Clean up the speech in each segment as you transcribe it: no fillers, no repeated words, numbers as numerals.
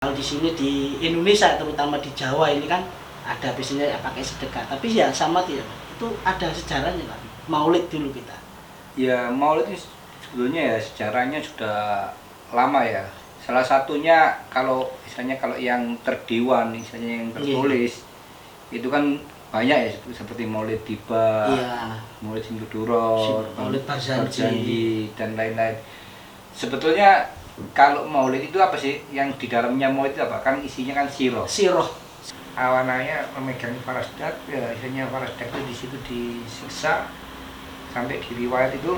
Kalau di sini di Indonesia, terutama di Jawa ini kan ada biasanya pakai sedekah, tapi ya sama tidak, itu ada sejarahnya Pak. Maulid dulu kita. Ya Maulid ini sebetulnya ya sejarahnya sudah lama ya. Salah satunya kalau misalnya kalau yang terdewan, misalnya yang tertulis itu kan banyak ya, seperti Maulid Tiba, Maulid Singkuduro, Maulid Barzanji dan lain-lain. Sebetulnya kalau Maulid itu apa sih? Yang di dalamnya Maulid itu apa? Kan isinya kan siroh. Awananya memegang farasdak, ya isinya farasdak itu di situ disiksa sampai di riwayat itu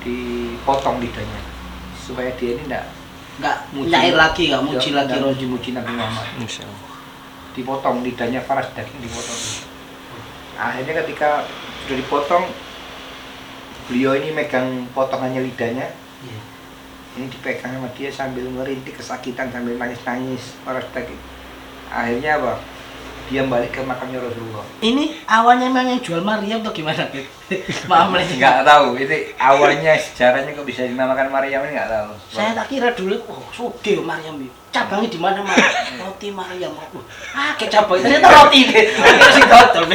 dipotong lidahnya supaya dia ini enggak nyair lagi, enggak muji lagi muji Nabi Muhammad. Dipotong lidahnya farasdak, dipotong. Akhirnya ketika sudah dipotong, beliau ini megang potongannya lidahnya. Ini dipegang sama dia sambil merintih kesakitan, sambil nangis-nangis farasdak. Akhirnya apa? Dia balik ke makamnya Rasulullah. Ini awalnya memang yang jual Maryam atau gimana? Maaf, nggak tahu. Itu awalnya sejarahnya kok bisa dinamakan Maryam ini nggak tahu. Saya tak kira dulu, sugih Maryam itu. Cabangnya di mana Mas? Roti Maryam. Kayak cabang. Ternyata roti deh. Si dodol.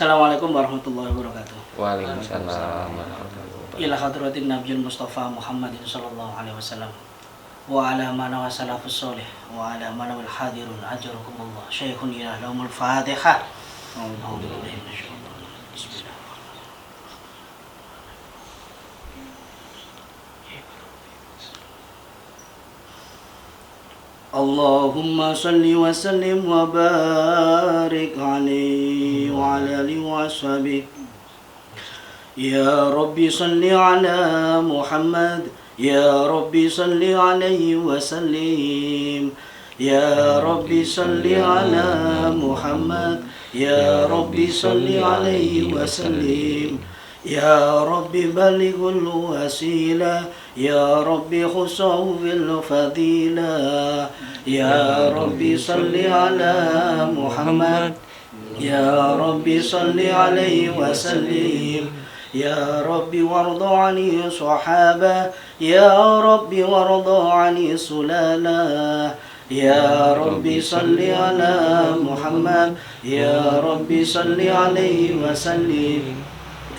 Assalamualaikum warahmatullahi wabarakatuh. Waalaikumsalam warahmatullahi wabarakatuh. Ila hadratin Nabiyil Mustafa Muhammadin sallallahu alaihi wasallam wa ala mana wa salafus solih wa ala mana wal hadirun ajrukumullah. Syekhun ilah lahumul Fatihah. Bismillah. Allahumma salli wa sallim wa barik alaihi wa ala alihi wa sahbihi. Ya Rabbi salli ala Muhammad, Ya Rabbi salli alaihi wa sallim. Ya Rabbi salli ala Muhammad, Ya Rabbi salli alaihi wa sallim. Ya Rabbi balighul wasila, Ya Rabbi khusahu bil fadila. Ya Rabbi salli ala Muhammad, Ya Rabbi salli alaihi wa sallim. Ya Rabbi warda ani sahaba, Ya Rabbi warda ani sulala. Ya Rabbi salli ala Muhammad, Ya Rabbi salli alaihi wa sallim.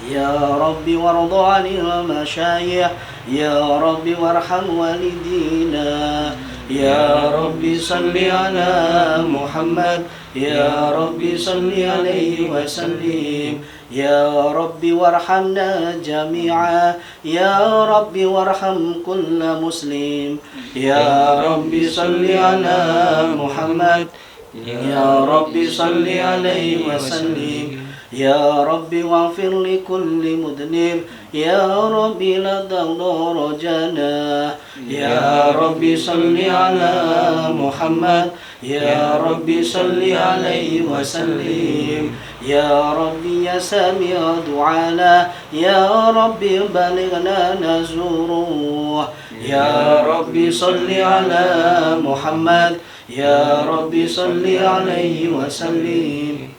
Ya Rabbi warda ani masyayikh, Ya Rabbi warham walidina. Ya Rabbi salli ala Muhammad, Ya Rabbi salli alaihi wa sallim. Ya Rabbi warhamna jami'a, Ya Rabbi warham kulla muslim. Ya Rabbi salli ala Muhammad, Ya Rabbi salli alaihi wa sallim. Ya Rabbi waghfir li kulli mudnib, Ya Rabbi la taghdar rajana. Ya Rabbi salli ala Muhammad, Ya Rabbi salli alaihi wa sallim. Ya Rabbi ya sami'a du'ana, Ya Rabbi balighna nazuruh. Ya Rabbi salli ala Muhammad, Ya Rabbi salli alaihi wa sallim.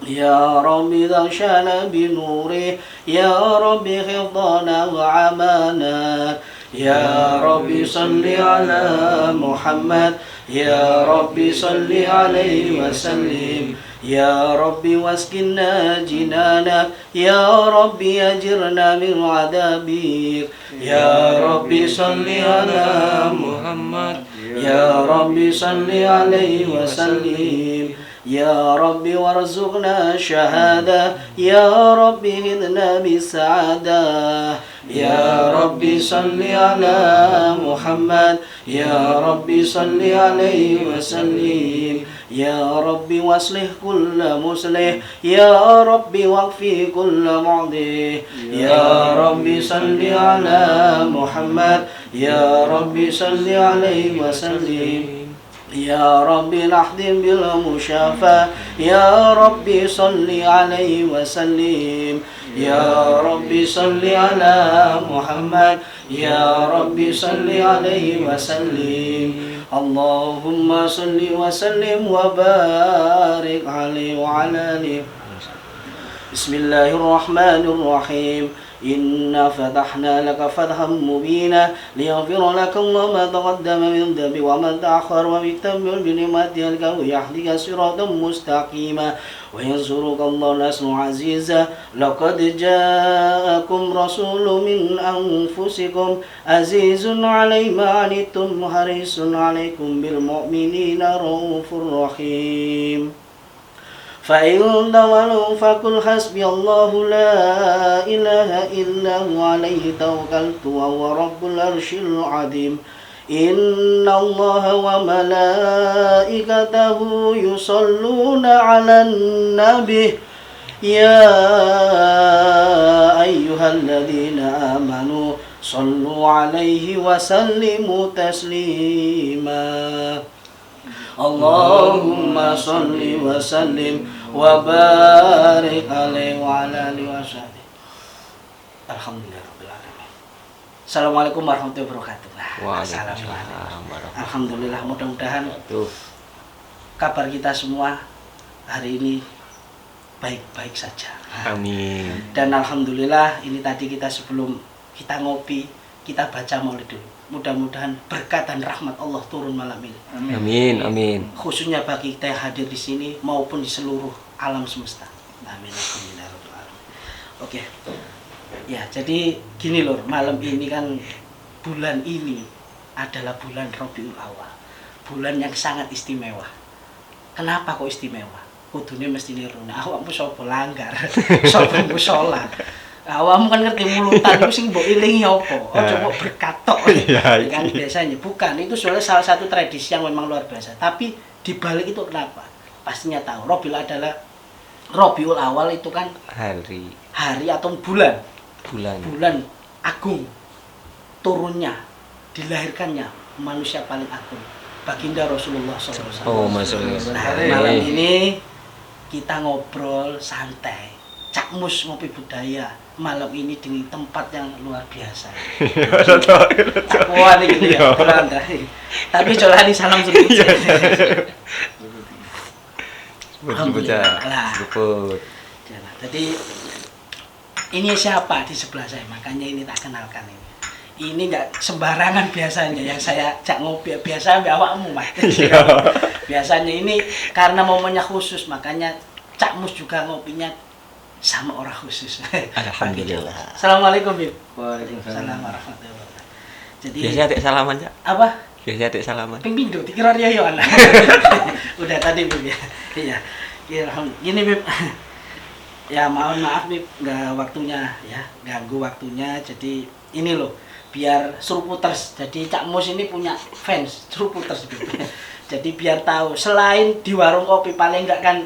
Ya Rabbi dashana binuri, Ya Rabbi khidana wa amana. Ya Rabbi salli ala Muhammad, Ya Rabbi salli alaihi wa sallim. Ya Rabbi waskinna jinana, Ya Rabbi ajirna min adabik. Ya Rabbi salli ala Muhammad, Ya Rabbi salli alaihi wa sallim. Ya Rabbi warzuqna syahada, Ya Rabbi hidna bisa'adah. يا ربي صل على محمد يا ربي صل عليه وسلم يا ربي واصلح كل مصلح يا ربي واكفي كل معضي يا ربي صل على محمد يا ربي صل عليه وسلم يا ربي نحدم بالمشافى يا ربي صل عليه وسلم يا ربي صل على محمد يا ربي صل عليه وسلم اللهم صل وسلم وبارك عليه وعلى آله بسم الله الرحمن الرحيم إنا فتحنا لك فتحا مبينا ليغفر لك الله ما تقدم من ذنبك وما تأخر ويتم بنعمتك ويهديك صراطا مستقيما وينصرك الله نصرا عزيزا لقد جاءكم رسول من أنفسكم عزيز عليه ما عنتم حريص عليكم بالمؤمنين رؤوف رحيم فإن تولوا فقل حسبي الله لا إله إلا هو عليه توكلت وهو رب العرش العظيم إن الله وملائكته يصلون على النبي يا أيها الذين آمنوا صلوا عليه وسلموا تسليما اللهم صل وسلم وبارك عليه وعلى آله وصحبه. Alhamdulillahirrahmanirrahim. Assalamualaikum warahmatullahi wabarakatuh. Waalaikumsalam. Alhamdulillah, mudah-mudahan kabar kita semua hari ini baik-baik saja. Amin. Dan alhamdulillah ini tadi kita sebelum kita ngopi, kita baca maulid dulu. Mudah-mudahan berkat dan rahmat Allah turun malam ini. Amin. Amin. Khususnya bagi kita yang hadir di sini maupun di seluruh alam semesta. Amin. Oke. Ya, jadi gini lho, malam ini kan bulan ini adalah bulan Rabiul Awal. Bulan yang sangat istimewa. Kenapa kok istimewa? Kudune mesti nirune. Awakmu sapa langgar? Sapa sholat? Awakmu kan ngerti mulutan itu sing mbok ilingi apa? Aja kok berkatok. Kan biasanya bukan, itu soalnya salah satu tradisi yang memang luar biasa. Tapi di balik itu kenapa? Pastinya tahu. Rabiul Awal itu kan hari atau bulan agung turunnya, dilahirkannya manusia paling agung, baginda Rasulullah SAW. Oh, maksudnya. Malam ini kita ngobrol santai, Cak Mus ngopi budaya malam ini di tempat yang luar biasa. Takwa nih gitu ya, tapi jolani salam sebut. Sebut. Jadi ini siapa di sebelah saya, makanya ini tak kenalkan ini. Ini nggak sembarangan biasanya yang saya jak ngopi biasa awakmu mas. Biasanya ini karena momennya khusus, makanya Cak Mus juga ngopinya sama orang khusus. Alhamdulillah. Assalamualaikum Bib. Waalaikumsalam warahmatullahi wabarakatuh. Jadi biasa adik salaman, Cak. apa? Biasa adik salaman. Ping pindu dikira dia yo anak. Udah tadi Bib ya. Iya. Gini Bib. Ya maaf Bib, nggak waktunya ya, ganggu waktunya. Jadi ini loh, biar Suruputers. Jadi Cak Mus ini punya fans Suruputers Bib. Jadi biar tahu selain di warung kopi paling enggak kan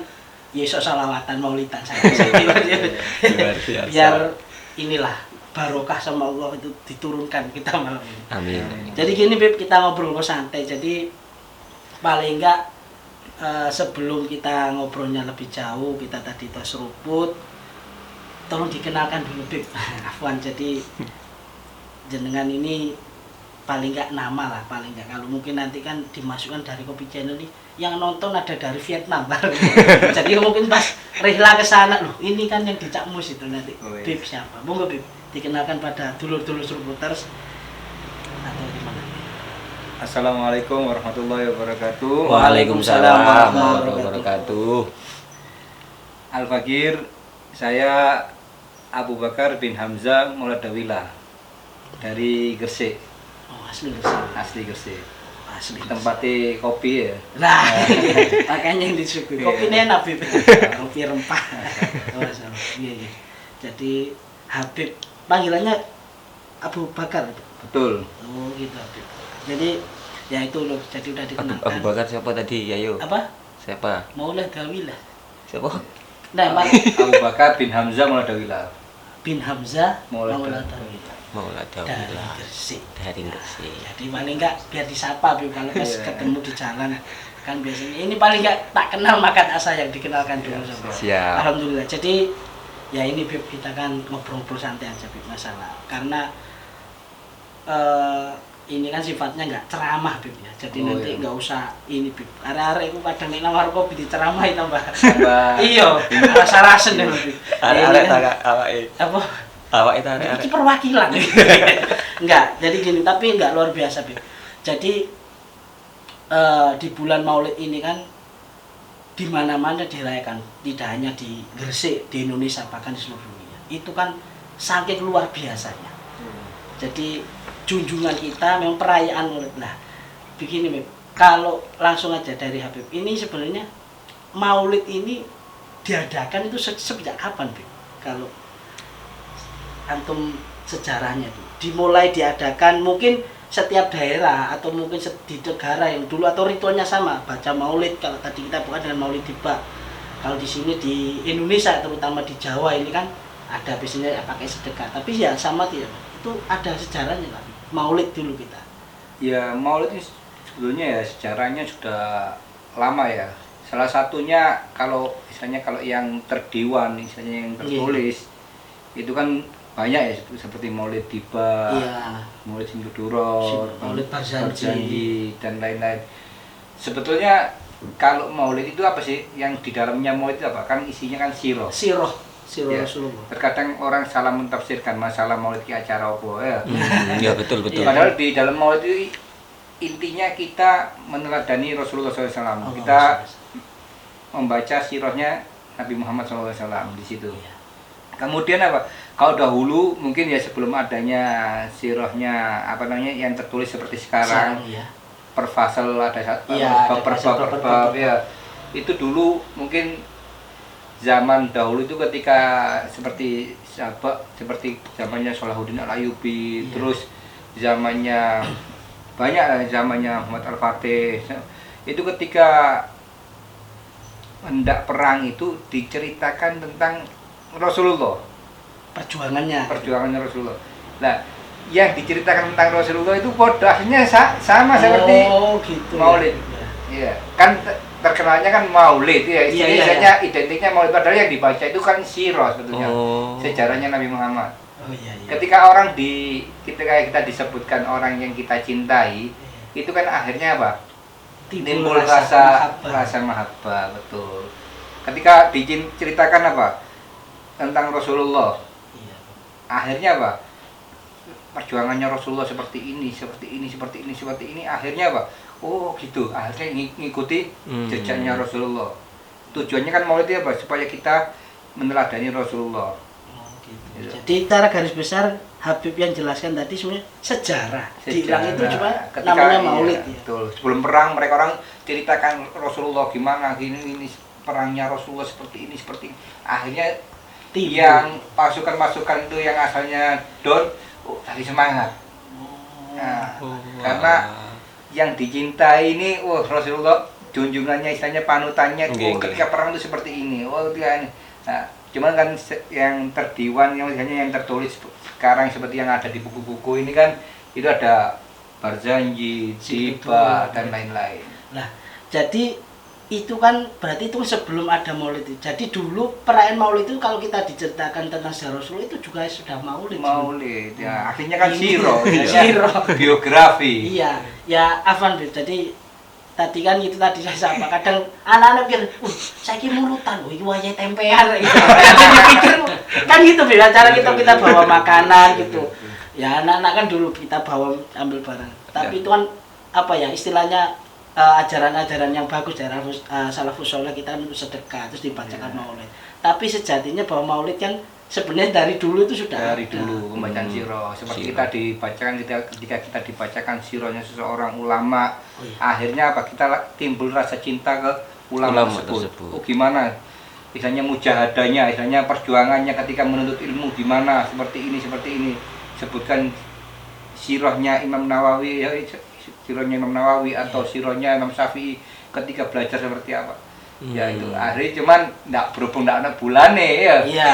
Yesok salawatan maulidan saya. Biar inilah barokah sama Allah itu diturunkan kita malam ini. Amin. Jadi gini Bib, kita ngobrol santai. Jadi paling enggak sebelum kita ngobrolnya lebih jauh, kita tadi seruput. Tolong dikenalkan dulu Bib. Afwan, jadi jenengan ini paling enggak nama lah, paling enggak kalau mungkin nanti kan dimasukkan dari Kopi Channel nih, yang nonton ada dari Vietnam. Jadi mungkin pas rihla ke sana loh, ini kan yang di Cak Mus itu nanti. Bib siapa? Monggo Bib, dikenalkan pada dulur-dulur Suruputers atau gimana? Assalamualaikum warahmatullahi wabarakatuh. Waalaikumsalam warahmatullahi wabarakatuh. Al-Fakir, saya Abu Bakar bin Hamzah Mauladawila dari Gresik. Oh, asli Gresik. Asli Gresik. Asli. Tempatnya kopi ya. Nah, makanya yang disuguhi. Kopinya enak Bib. Kopi rempah. Iya. Jadi Habib, panggilannya Abu Bakar. Betul. Oh gitu Habib. Jadi ya itu loh, jadi udah Abu dikenalkan. Bakar siapa tadi? Yayo. Apa? Siapa? Maulid Dawilah. Siapa? Nah, Abu Bakar bin Hamzah Mauladawilah. bin Hamzah Maulid Dawilah. Maulid Dari Dawilah. Gresik. Dari Gresik. Jadi paling enggak biar disapa Bib kalau pas Iya. ketemu di jalan kan biasanya ini paling enggak tak kenal maka tak sayang dikenalkan dulu sama. Siap. Alhamdulillah. Jadi ya ini Bib kita kan ngobrol-ngobrol santai aja Bib masalah karena ini kan sifatnya nggak ceramah Bib ya. Jadi Oh, nanti iya. nggak usah ini Bib. Arek-arek itu kadang nek nang warung kopi diceramahi tambah. Tambah. Iya, rasa-rasen ya Bib. Arek awake. Apa? Awake itu arek. Ini perwakilan. Enggak, jadi gini, tapi enggak luar biasa, Bib. Jadi di bulan Maulid ini kan di mana-mana dirayakan, tidak hanya di Gresik, di Indonesia, bahkan di seluruh dunia. Itu kan saking luar biasanya. Jadi junjungan kita memang perayaan Maulid. Nah, begini, Bib. Kalau langsung aja dari Habib, ini sebenarnya Maulid ini diadakan itu sejak kapan, Bib? Kalau antum sejarahnya tuh dimulai diadakan mungkin setiap daerah atau mungkin di negara yang dulu atau ritualnya sama baca maulid kalau tadi kita bukan dengan maulid tiba kalau di sini di Indonesia terutama di Jawa ini kan ada biasanya pakai sedekah tapi ya sama tidak itu ada sejarahnya kan maulid dulu kita Ya Maulid ini sebetulnya ya sejarahnya sudah lama ya. Salah satunya kalau misalnya kalau yang terdiwan misalnya yang tertulis itu kan banyak ya seperti Maulid Tiba, iya Maulid Simuduror, Maulid Barzanji dan lain-lain. Sebetulnya kalau Maulid itu apa sih? Yang di dalamnya Maulid itu apa? Kan isinya kan sirah. siroh Ya. Rasulullah Terkadang orang salah mentafsirkan masalah Maulid ki acara apa ya. Ya betul betul. Padahal di dalam Maulid itu intinya kita meneladani Rasulullah SAW. Kita membaca sirahnya Nabi Muhammad SAW di situ. Iya. Kemudian apa? Kalau dahulu mungkin ya sebelum adanya sirahnya apa namanya yang tertulis seperti sekarang ya. per fasal ada Iya, ada per fasal, per bab. ya. Itu dulu mungkin zaman dahulu itu ketika seperti seperti zamannya Salahuddin Al-Ayyubi, Iya. terus zamannya banyak lah, zamannya Muhammad Al-Fatih. Itu ketika hendak perang itu diceritakan tentang Rasulullah, perjuangannya Rasulullah. Nah, yang diceritakan tentang Rasulullah itu podasnya sama seperti gitu Maulid. ya. Iya, kan terkenalnya kan Maulid ya. Iya, Istilahnya identiknya Maulid padahal yang dibaca itu kan sirah sebetulnya. Oh. Sejarahnya Nabi Muhammad. Oh iya iya. Ketika ketika kita disebutkan orang yang kita cintai, itu kan akhirnya apa? Timbul rasa mahabbah, betul. Ketika diceritakan apa? Tentang Rasulullah. Iya. Akhirnya apa? Perjuangannya Rasulullah seperti ini, akhirnya apa? Oh gitu, akhirnya ngikuti jejaknya Rasulullah. Tujuannya kan Maulid itu apa? Supaya kita meneladani Rasulullah. Oh, gitu. Iya. Jadi cara garis besar Habib yang jelaskan tadi sebenarnya sejarah. Dibilang itu cuma Ketika, namanya Maulid iya, ya. betul. Sebelum perang mereka orang ceritakan Rasulullah gimana gini perangnya Rasulullah seperti ini. Akhirnya Timbul. yang pasukan-pasukan itu yang asalnya down, cari semangat. Nah, karena yang dicintai ini, Rasulullah junjungannya, istilahnya panutannya, ketika perang itu seperti ini. Nah, cuman kan yang terdiwan, yang misalnya yang tertulis sekarang seperti yang ada di buku-buku ini kan, itu ada Barzanji, Tiba, dan lain-lain. Nah, jadi itu kan berarti itu sebelum ada Maulid. Jadi dulu perayaan Maulid itu kalau kita diceritakan tentang sejarah Rasulullah itu juga sudah Maulid. Maulid, ya akhirnya kan Ini- siro, Siro. biografi. Iya, ya Afan Bib. Jadi tadi kan itu tadi saya sapa kadang anak-anak pikir, saya kira mulutan, ini wajah tempean gitu. Jadi pikir kan gitu Bib, cara kita bawa makanan gitu. Ya anak-anak kan dulu kita bawa ambil barang. Tapi itu kan apa ya istilahnya ajaran-ajaran yang bagus dari salafus saleh kita untuk sedekah terus dibacakan Maulid. Tapi sejatinya bahwa Maulid kan sebenarnya dari dulu itu sudah Dari ada. dulu pembacaan siro, seperti Siro. kita dibacakan ketika kita dibacakan sironya seseorang ulama, Oh, iya. akhirnya apa? Kita timbul rasa cinta ke ulama tersebut. Oh gimana? Misalnya mujahadanya, misalnya perjuangannya ketika menuntut ilmu gimana? Seperti ini. Sebutkan sirahnya Imam Nawawi sirahnya Imam Nawawi atau sirahnya Imam Syafi'i ketika belajar seperti apa. Ya itu akhirnya cuman enggak berhubung enggak ada bulane ya. Iya.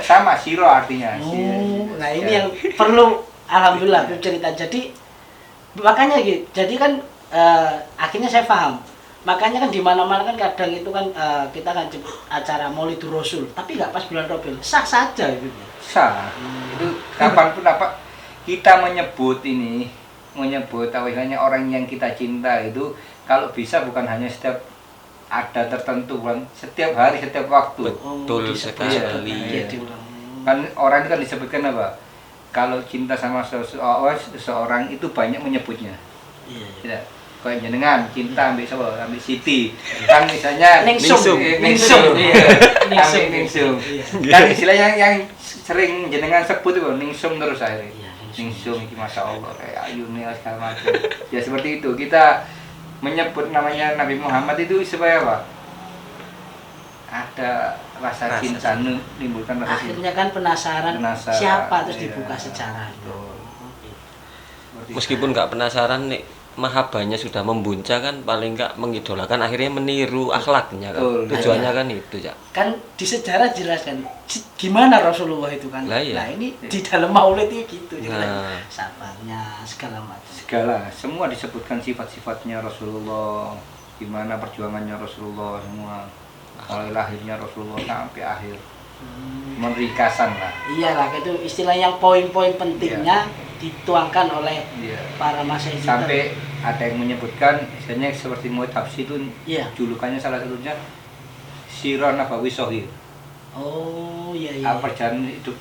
Sama sirah artinya. Nah ini yang perlu alhamdulillah Bib cerita. Jadi makanya gitu. Jadi kan akhirnya saya paham. Makanya kan di mana-mana kan kadang itu kan kita kan sebut acara Maulidur Rasul, tapi nggak pas bulan Rabiul. Sah saja gitu. Sah. Itu kapanpun apa kita menyebut awalnya orang yang kita cinta itu kalau bisa bukan hanya setiap ada tertentu kan, setiap hari, setiap waktu. Betul sekali. Iya. Kan orang itu kan disebutkan apa? Kalau cinta sama seseorang itu banyak menyebutnya. Iya. Tidak. Kayak jenengan cinta ambil siapa? Ambil Siti. Kan misalnya Ningsum. Ningsum. Kan istilahnya yang sering jenengan sebut itu Ningsum terus akhirnya. Ningsum iki masyaallah kayak ayune segala macam. Ya seperti itu. Kita menyebut namanya Nabi Muhammad itu supaya apa? Ada rasa cinta menimbulkan rasa cinta. Akhirnya kan penasaran siapa terus dibuka sejarah itu. Meskipun nggak penasaran nih, mahabbahnya sudah membuncah kan, paling nggak mengidolakan, akhirnya meniru akhlaknya kan. Tujuannya kan itu ya. Kan di sejarah jelas kan gimana Rasulullah itu kan. Lah, iya. Nah ini di dalam maulid itu gitu. Nah. Sabarnya segala macam. Semua disebutkan sifat-sifatnya Rasulullah, gimana perjuangannya Rasulullah semua, mulai lahirnya Rasulullah sampai akhir. Ringkasan lah. Iyalah itu istilah yang poin-poin pentingnya dituangkan oleh para masyayikh. Sampai ada yang menyebutkan misalnya seperti Muhammad Habsyi itu julukannya salah satunya Sirah Nabawi Shahih. Oh iya. Perjalanan hidup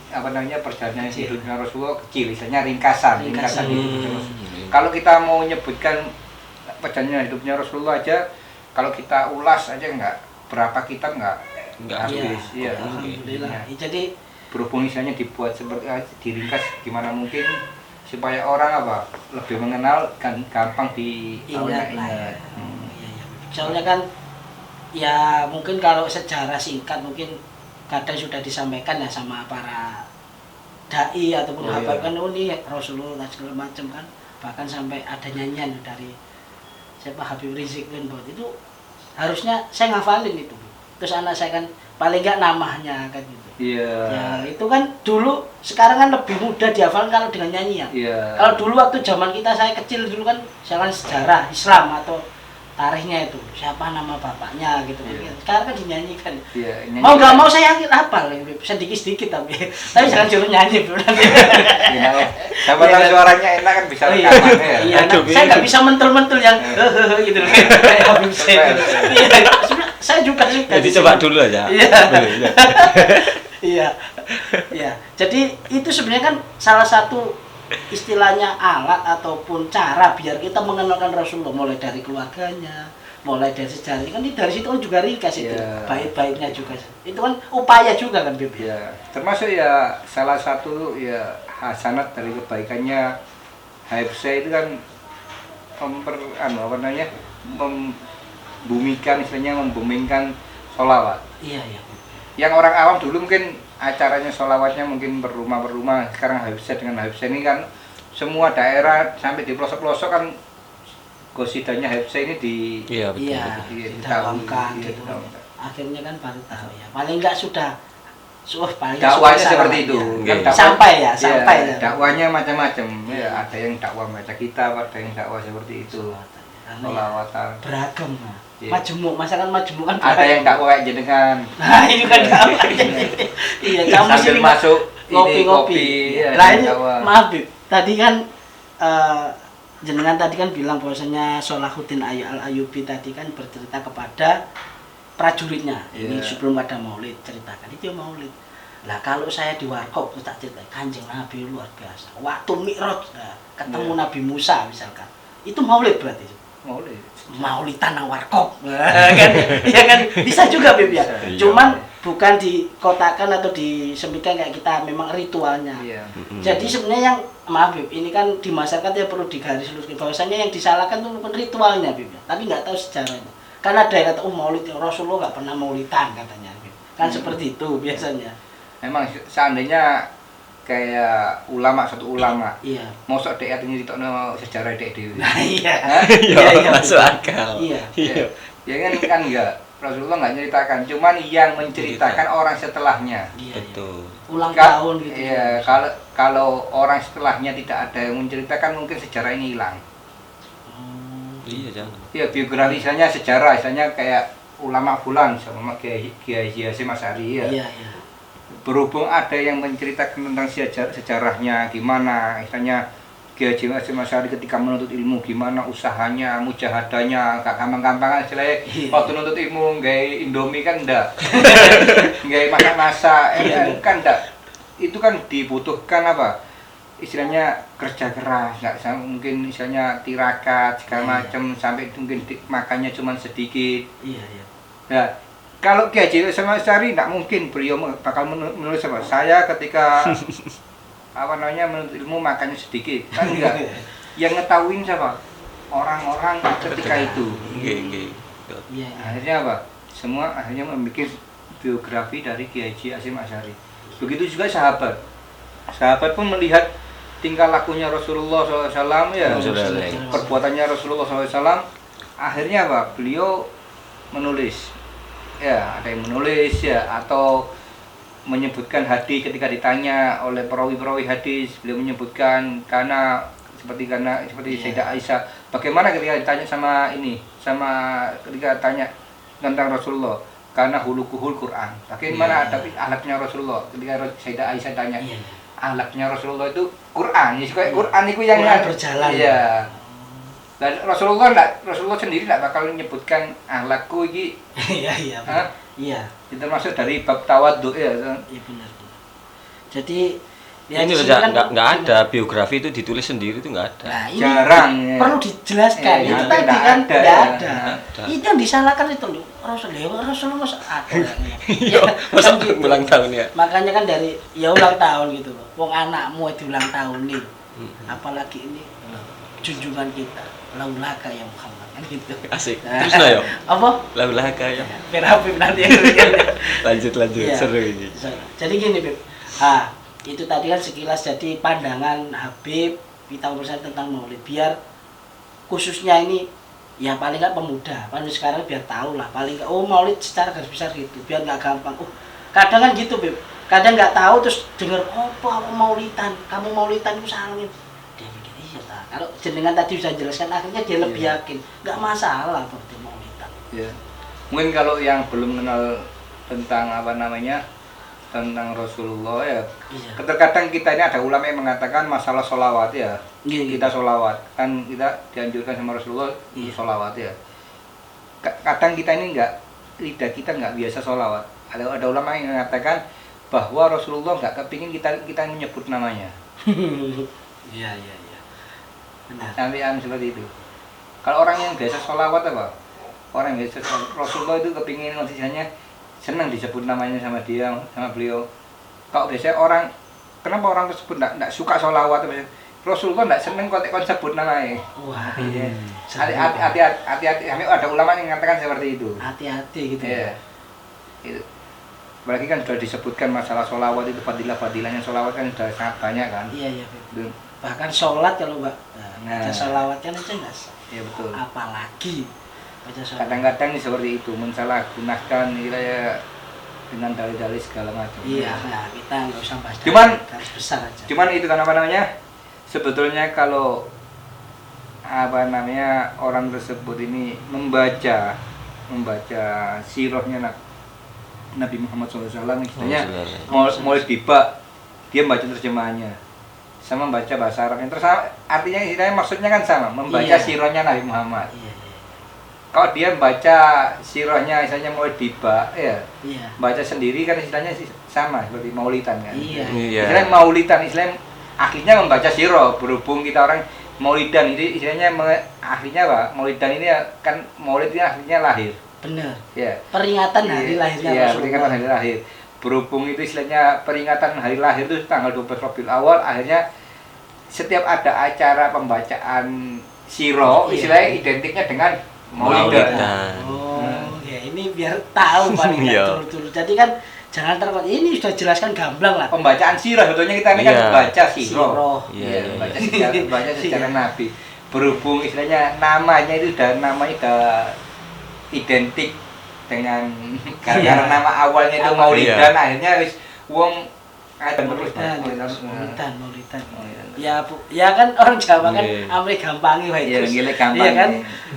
perjalanan hidupnya Rasulullah kecil, misalnya ringkasan hidup Rasulullah. Kalau kita mau menyebutkan perjalanan hidupnya Rasulullah aja, kalau kita ulas aja berapa kitab enggak habis. Iya. Alhamdulillah. Jadi berhubung misalnya dibuat seperti diringkas gimana mungkin supaya orang lebih mengenal kan gampang ingat. Soalnya kan ya mungkin kalau sejarah singkat mungkin kadang sudah disampaikan ya sama para dai ataupun habaib kan ini Rasulullah segala macam kan, bahkan sampai ada nyanyian dari siapa Habib Rizik kan itu harusnya saya ngafalin itu. Terus anak saya kan paling nggak namanya kan gitu. Iya. Ya itu kan dulu, sekarang kan lebih mudah dihafalkan kalau dengan nyanyian. Iya. Kalau dulu waktu zaman saya kecil dulu kan misalkan sejarah Islam atau tarikhnya itu siapa nama bapaknya gitu. Sekarang kan dinyanyikan. Iya. Mau nggak mau saya hafal sedikit tapi jangan suruh nyanyi bro. Siapa tahu suaranya enak kan bisa rekaman ya. Iya. Saya nggak bisa mentul-mentul yang gitu kayak Habib saya. Saya juga suka. Jadi coba dulu aja. Iya. Jadi itu sebenarnya kan salah satu istilahnya alat ataupun cara biar kita mengenalkan Rasulullah, mulai dari keluarganya, mulai dari sejarah kan dari situ kan juga ringkas itu, baik-baiknya juga itu kan upaya juga kan Bib. Ya, termasuk ya salah satu ya hasanat dari kebaikannya HFC itu kan membumikan istilahnya membumingkan sholawat. Iya. Yang orang awam dulu mungkin acaranya sholawatnya mungkin berumah-berumah, sekarang HFC dengan HFC ini kan semua daerah sampai di pelosok-pelosok kan gosidanya HFC ini ditawamkan gitu. Akhirnya kan baru tahu ya. Paling enggak sudah dakwahnya seperti itu. Kan sampai ya. Dakwahnya macam-macam. Ya, ada yang dakwah baca kitab, ada yang dakwah seperti itu. Sholawatan. Beragam. Majemuk, masakan majemuk kan ada yang dakwah kayak jenengan. Nah, ini kan dakwah. Iya, kamu sambil masuk ngopi-ngopi. Lah ini maaf Bib. Tadi kan jenengan tadi kan bilang bahwasanya Sholahuddin Al-Ayyubi tadi kan bercerita kepada prajuritnya. Ini sebelum ada maulid ceritakan itu maulid. Lah kalau saya di Warkop tak cerita Kanjeng Nabi luar biasa. Waktu Mi'raj ketemu Nabi Musa misalkan. Itu maulid berarti. Maulidan Warkop. Kan ya kan bisa juga Bib ya. Cuman bukan dikotakan atau disebutkan kayak kita memang ritualnya. Jadi sebenarnya yang maaf Bib, ini kan di masyarakat ya perlu digarisluluskan bahwasanya yang disalahkan itu bukan ritualnya Bib ya, tapi nggak tahu sejarahnya. Karena ada yang kata maulid Rasulullah nggak pernah maulidan katanya Bib. Kan seperti itu biasanya. Memang seandainya kayak satu ulama. Iya. Mosok dhek nyeritakno sejarah dhek dhewe. Nah, iya. Iya, masuk akal. Iya. Iya. Ya kan enggak. Rasulullah enggak nyeritakan, cuman yang menceritakan orang setelahnya. Iya. Betul. Ulang tahun gitu. Iya, kalau orang setelahnya tidak ada yang menceritakan mungkin sejarah ini hilang. Iya, jangan. Ya biografi misalnya sejarah, misalnya kayak ulama fulan sama Kiai Hasyim Asy'ari ya. Iya, iya. Berhubung ada yang menceritakan tentang sejarahnya gimana, misalnya Kiai Hasyim Asy'ari ketika menuntut ilmu gimana usahanya, mujahadahnya, gak gampang-gampang istilahnya. Waktu nuntut ilmu gawe Indomie kan enggak. Gawe masak-masak kan enggak. Itu kan dibutuhkan apa? Istilahnya kerja keras, nggak mungkin istilahnya tirakat segala macam sampai mungkin makannya cuma sedikit. Iya, iya. Nah, kalau Kiai Hasyim Asy'ari nggak mungkin beliau bakal menulis apa? Saya ketika menuntut ilmu makannya sedikit, kan enggak. Yang ngetahuin siapa? Orang-orang ketika itu. Iya. Akhirnya apa? Semua akhirnya membuat biografi dari Kiai Hasyim Asy'ari. Begitu juga sahabat. Sahabat pun melihat tingkah lakunya Rasulullah SAW ya, perbuatannya Rasulullah SAW, akhirnya apa? Beliau menulis, ya ada yang menulis ya, atau menyebutkan hadis ketika ditanya oleh perawi-perawi hadis, beliau menyebutkan karena seperti Sayyidah Aisyah, bagaimana ketika ditanya sama ketika tanya tentang Rasulullah, karena hulukuhul Quran, bagaimana ada akhlaknya Rasulullah ketika Sayyidah Aisyah tanya. Akhlaknya Rasulullah itu Quran, ya Quran itu yang berjalan. Iya. Dan Rasulullah sendiri tidak bakal menyebutkan akhlakku ini. Iya. Iya. Itu termasuk dari bab tawadhu ya. Iya benar. Jadi ya, ini nggak ada biografi itu ditulis sendiri itu nggak ada. Nah, ini jarang. Perlu dijelaskan. Ya, itu tadi kan nggak ada. Ada. Itu yang disalahkan itu loh. Rasulullah ada. Iya, masa ulang tahun ya. Makanya kan dari ya ulang tahun gitu loh. Wong anakmu itu ulang tahun nih. Apalagi ini junjungan kita, laulaka ya Muhammad kan gitu. Asik. Terus nah yo. Apa? Laulaka ya. Habib nanti Lanjut ya. Seru ini. Jadi gini, Bib. Itu tadi kan sekilas jadi pandangan Habib kita urusan tentang Maulid, biar khususnya ini ya paling nggak pemuda, paling sekarang biar tahu lah, paling nggak Maulid secara garis besar gitu, biar nggak gampang. Kadang kan gitu, Bib. Kadang nggak tahu terus dengar aku Maulidan, kamu Maulidan itu salangin. Dia pikir iya tak. Kalau jenengan tadi bisa jelaskan, akhirnya dia lebih yakin, nggak masalah berarti Maulidan. Iya. Mungkin kalau yang belum kenal tentang tentang Rasulullah ya. Iya. Terkadang kita ini ada ulama yang mengatakan masalah sholawat ya. Iya. Kita sholawat kan kita dianjurkan sama Rasulullah untuk sholawat ya. Kadang kita ini lidah kita nggak biasa sholawat. Ada ulama yang mengatakan bahwa Rasulullah nggak kepingin kita menyebut namanya. Iya. Benar. Sampai seperti itu. Kalau orang yang biasa sholawat apa? Orang yang biasa Rasulullah itu kepingin maksudnya senang disebut namanya sama beliau. Kalau biasanya orang, kenapa orang tersebut tidak suka sholawat? Rasulullah tidak senang kalau sebut namanya. Wah, hati-hati. Ada ulama yang mengatakan seperti itu. Hati-hati gitu. Iya. Itu. Apalagi kan sudah disebutkan masalah sholawat itu fadilahnya sholawat kan sudah sangat banyak kan. Iya. Bahkan sholat kalau Mbak, baca sholawat kan aja nggak sah. Iya betul. Apalagi kadang-kadang seperti itu mensalahgunakan ya dengan dalil-dalil segala macam. Iya, nah kita nggak usah bahas. Garis besar aja. Cuman itu kan sebetulnya kalau orang tersebut ini membaca sirahnya Nabi Muhammad SAW, istilahnya mau tiba dia membaca terjemahannya sama membaca bahasa Arabnya terus artinya istilahnya maksudnya kan sama, membaca sirahnya Nabi Muhammad. Iya. Kalau dia membaca sirahnya istilahnya mau tiba baca sendiri kan istilahnya sama seperti maulidan kan. Istilahnya maulidan istilahnya akhirnya membaca sirah, berhubung kita orang maulidan ini istilahnya akhirnya apa? Maulidan ini kan maulid ini akhirnya lahir. Benar. Ya. Peringatan hari lahirnya Rasulullah. Iya, peringatan hari lahir. Berhubung itu istilahnya peringatan hari lahir itu tanggal 12 Rabiul Awal, akhirnya setiap ada acara pembacaan sirah istilahnya identiknya dengan Maulidan. Ya ini biar tahu paling turut-turut. Jadi kan jangan ini sudah jelaskan gamblang lah. Pembacaan sirah sebetulnya kita ini kan Iya. baca sirah. Iya, Iya, iya. baca sejarah Nabi. Berhubung istilahnya namanya itu udah identik dengan karena nama awalnya itu Maulidan, akhirnya wis wong ada terus Maulidan. Ya Bu, ya kan orang Jawa kan amri gampangi wae. Iya, Gus. ngile gampang. Iya kan?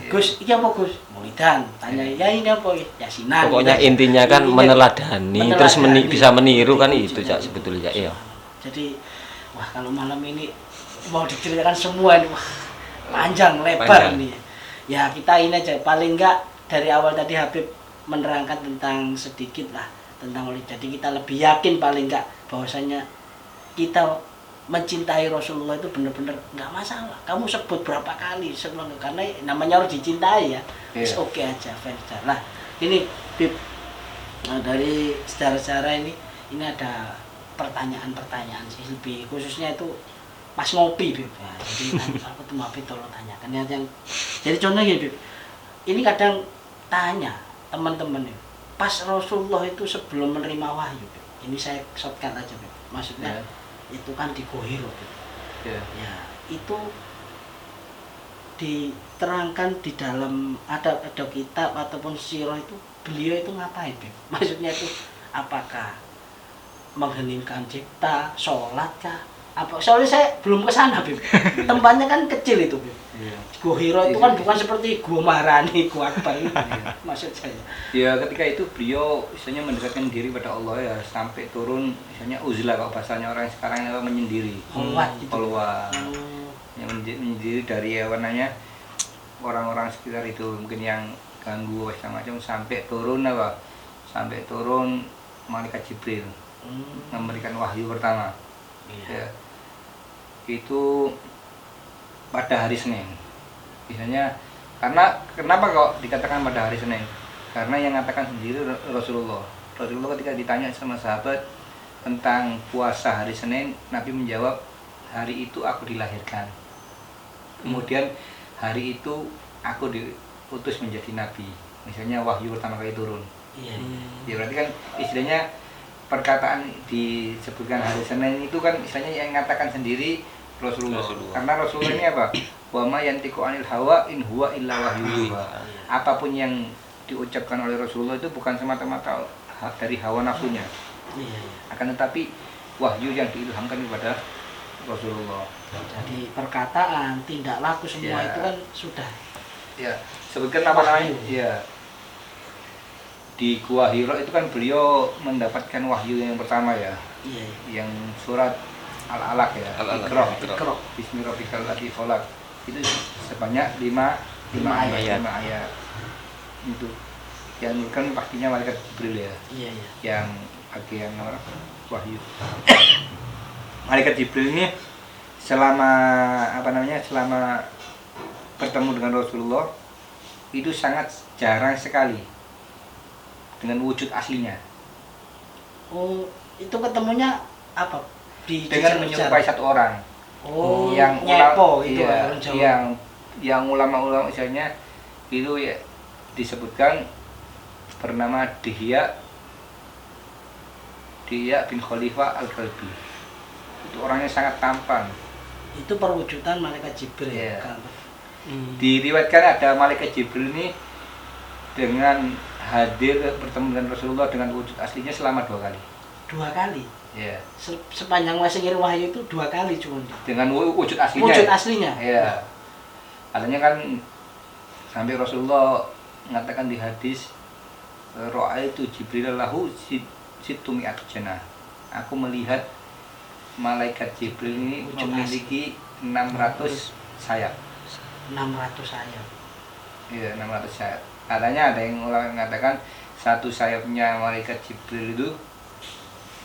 Gus, iki apa Gus? Maulidan. Tanya, ya ini apa? Yasinan. Pokoknya gitu. intinya kan meneladani, terus Meneladani. bisa meniru kan itu Cak sebetulnya iya. Jadi wah kalau malam ini mau diceritakan semua ini wah panjang lebar Panjang. ini. Ya kita ini aja paling enggak dari awal tadi Habib menerangkan tentang sedikit lah tentang Maulid. Jadi kita lebih yakin paling enggak bahwasanya kita mencintai Rasulullah itu benar-benar nggak masalah. Kamu sebut berapa kali sebelum karena namanya harus dicintai ya. Iya. Oke aja fans. Nah ini Bib, nah, dari sejarah-sejarah ini ada pertanyaan-pertanyaan sih lebih khususnya itu pas ngopi Bib. Nah, jadi aku tuh Habib tolong tanyakan yang jadi contohnya Bib. Ini kadang tanya teman-teman nih, pas Rasulullah itu sebelum menerima wahyu Bib. Ini saya shortcut aja Bib. Maksudnya itu kan di Gohiro Bib. Ya, itu diterangkan di dalam ada kitab ataupun sirah itu beliau itu ngapain Bib? Maksudnya itu apakah mengheningkan cipta, sholat kah? Apa? Soalnya saya belum ke sana Bib. Tempatnya kan kecil itu Bib. Iya. Gua Hiro itu kan bukan seperti Gua Maharani, Gua Akbar itu. Maksud saya. Ya ketika itu beliau misalnya mendekatkan diri pada Allah ya sampai turun misalnya uzlah kalau bahasanya orang sekarang itu menyendiri. Holwat gitu. Holwat. Hmm. Yang menyendiri dari warnanya orang-orang sekitar itu mungkin yang ganggu segala macam sampai turun apa? Sampai turun malaikat Jibril memberikan wahyu pertama. Iya. Ya. Itu pada hari Senin. Misalnya karena kenapa kok dikatakan pada hari Senin? Karena yang mengatakan sendiri Rasulullah. Rasulullah ketika ditanya sama sahabat tentang puasa hari Senin, Nabi menjawab, hari itu aku dilahirkan. Kemudian hari itu aku diutus menjadi nabi. Misalnya wahyu pertama kali turun. Iya. Ya berarti kan istilahnya perkataan disebutkan hari Senin itu kan misalnya yang mengatakan sendiri Rasulullah. Karena Rasulullah ini apa? Wa ma yantiqu anil hawa in huwa illa wahyu yuha. Apapun yang diucapkan oleh Rasulullah itu bukan semata-mata dari hawa nafsunya. Iya. Akan tetapi wahyu yang diilhamkan kepada Rasulullah. Jadi perkataan, tindak laku semua Ya. itu kan sudah. Ya, sebutkan apa namanya? Ya. Di Gua Hira itu kan beliau mendapatkan wahyu yang pertama ya. Iya. Yang surat Al-Alaq ya. Al-Alaq. Iqra. Bismillahirrahmanirrahim ladzi khalaq. Itu sebanyak 5 ayat. Itu yang kan pastinya malaikat Jibril ya. Iya, iya. Yang bagian wahyu. Malaikat Jibril ini selama bertemu dengan Rasulullah itu sangat jarang sekali dengan wujud aslinya. Oh, itu ketemunya apa? Dengan menyerupai satu orang. Oh, yang nyepo itu iya, orang Jawa. yang ulama-ulama misalnya itu ya disebutkan bernama Dihya bin Khalifah Al-Kalbi. Itu orangnya sangat tampan. Itu perwujudan malaikat Jibril. Iya. Kan? Diriwayatkan ada malaikat Jibril ini dengan hadir bertemu dengan Rasulullah dengan wujud aslinya selama 2 kali. 2 kali. Ya. Sepanjang masa ngirim wahyu itu 2 kali cuma. Dengan wujud aslinya. Wujud aslinya. Ya. Artinya kan sampai Rasulullah mengatakan di hadis ra'aitu Jibril lahu situmi'at janah. Aku melihat malaikat Jibril ini Wujud memiliki 600 sayap. 600 sayap. Iya, 600 sayap. Katanya ada yang mengatakan satu sayapnya malaikat Jibril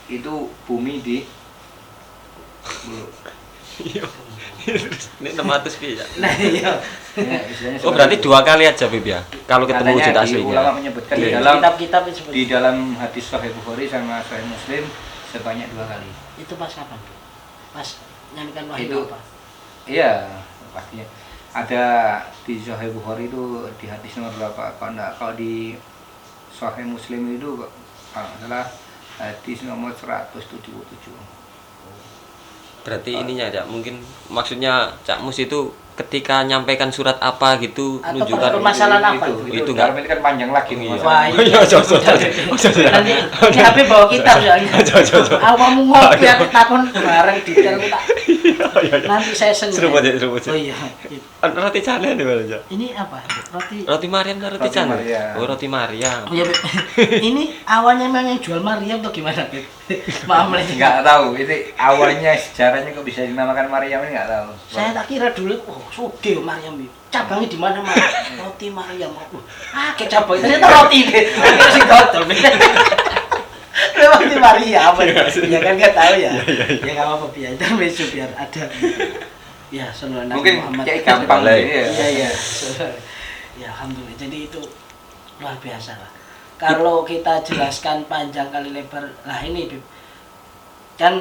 itu bumi di Ini 600 piye ya? Nah, iya. ya, istilahnya Oh berarti 2 kali aja Bib ya? Kalau ketemu wujud katanya di ulama aslinya. menyebutkan Iya. di dalam Kitab-kitab itu seperti di dalam hadis Sahih Bukhari sama Sahih Muslim sebanyak 2 kali. itu pas kapan? Pas nyanyikan wahyu Itu apa? iya, pastinya. Ada di Sahih Bukhari itu di hadis nomor berapa? Kalau di Sahih Muslim itu kalau nggak salah Hadis nomor 177. Berarti ininya Cak, mungkin maksudnya Cak Mus itu ketika nyampaikan surat apa gitu Atau nunjukkan permasalahan apa itu dalam enggak. ini kan panjang lagi nih Iya. Wah, Iya, Nanti ini HP bawa kitab soalnya. Awamu ngopi aku takon bareng detail tak. Nanti saya seneng. Seru banget, seru banget. Oh iya. Roti canai di mana Cak? Ini apa? Roti. Roti Mariam dan roti Roti canai. Mariam. Oh, roti Mariam. Oh iya, Beb. Ini awalnya memang yang jual Mariam atau gimana, Beb? Maaf lagi. Nggak tahu ini awalnya sejarahnya kok bisa dinamakan Maryam ini nggak tahu. Saya tak kira dulu, oh sugih Mariam ini. Cabangnya di mana, Mas? Roti Mariam. Kayak cabang. Ternyata roti deh. Akhirnya sing dodol. Roti Mariam. Ya kan nggak tahu ya. Ya nggak apa-apa biar itu biar ada. Ya, sallallahu Mungkin Muhammad. kayak gampang Iya, ini ya. Iya, iya. Ya, alhamdulillah. Jadi itu luar biasa lah. Kalau kita jelaskan panjang kali lebar, lah ini Bib. Kan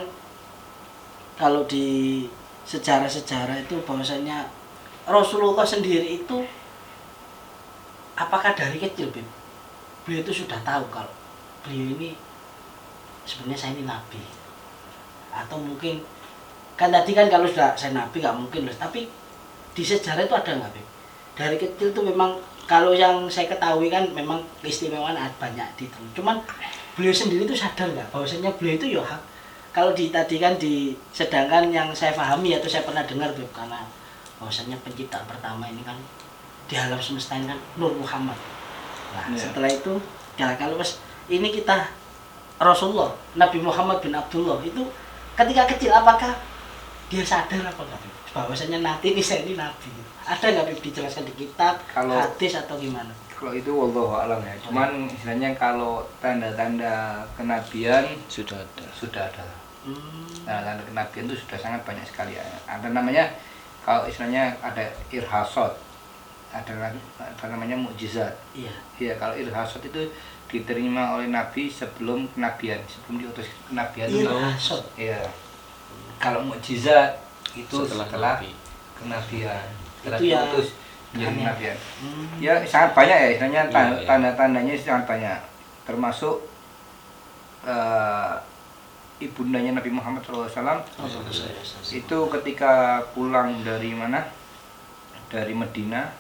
kalau di sejarah-sejarah itu bahwasanya Rasulullah sendiri itu apakah dari kecil, Bib? Beliau itu sudah tahu kalau beliau ini sebenarnya saya ini nabi. Atau mungkin kan tadi kan kalau sudah saya nabi nggak mungkin loh, tapi di sejarah itu ada nggak, Bib? Dari kecil tuh memang kalau yang saya ketahui kan memang keistimewaan banyak di itu. Cuman beliau sendiri itu sadar nggak bahwasanya beliau itu ya hak. Kalau di tadi kan sedangkan yang saya pahami atau saya pernah dengar tuh karena bahwasanya penciptaan pertama ini kan di alam semesta ini kan Nur Muhammad. Nah, setelah itu ya kalau pas ini kita Rasulullah Nabi Muhammad bin Abdullah itu ketika kecil apakah dia sadar apa enggak bahwasanya nanti ini saya ini nabi? Ada nggak Bib dijelaskan di kitab, hadis atau gimana? Kalau itu wallahu a'lam ya. Cuman istilahnya kalau tanda-tanda kenabian Sudah ada. sudah ada. Nah, tanda kenabian itu sudah sangat banyak sekali ya. Ada namanya kalau istilahnya ada irhasot, ada namanya mukjizat. Iya. Iya, kalau irhasot itu diterima oleh nabi sebelum kenabian, sebelum diutus kenabian. Irhasot. Iya. Kalau mukjizat itu Setelah setelah Nabi. kenabian, setelah Itu yang diutus menjadi aneh. kenabian. Hmm. Ya sangat banyak ya, istilahnya Iya, iya. tanda-tandanya sangat banyak, termasuk ibundanya Nabi Muhammad SAW itu ketika pulang dari mana, dari Medina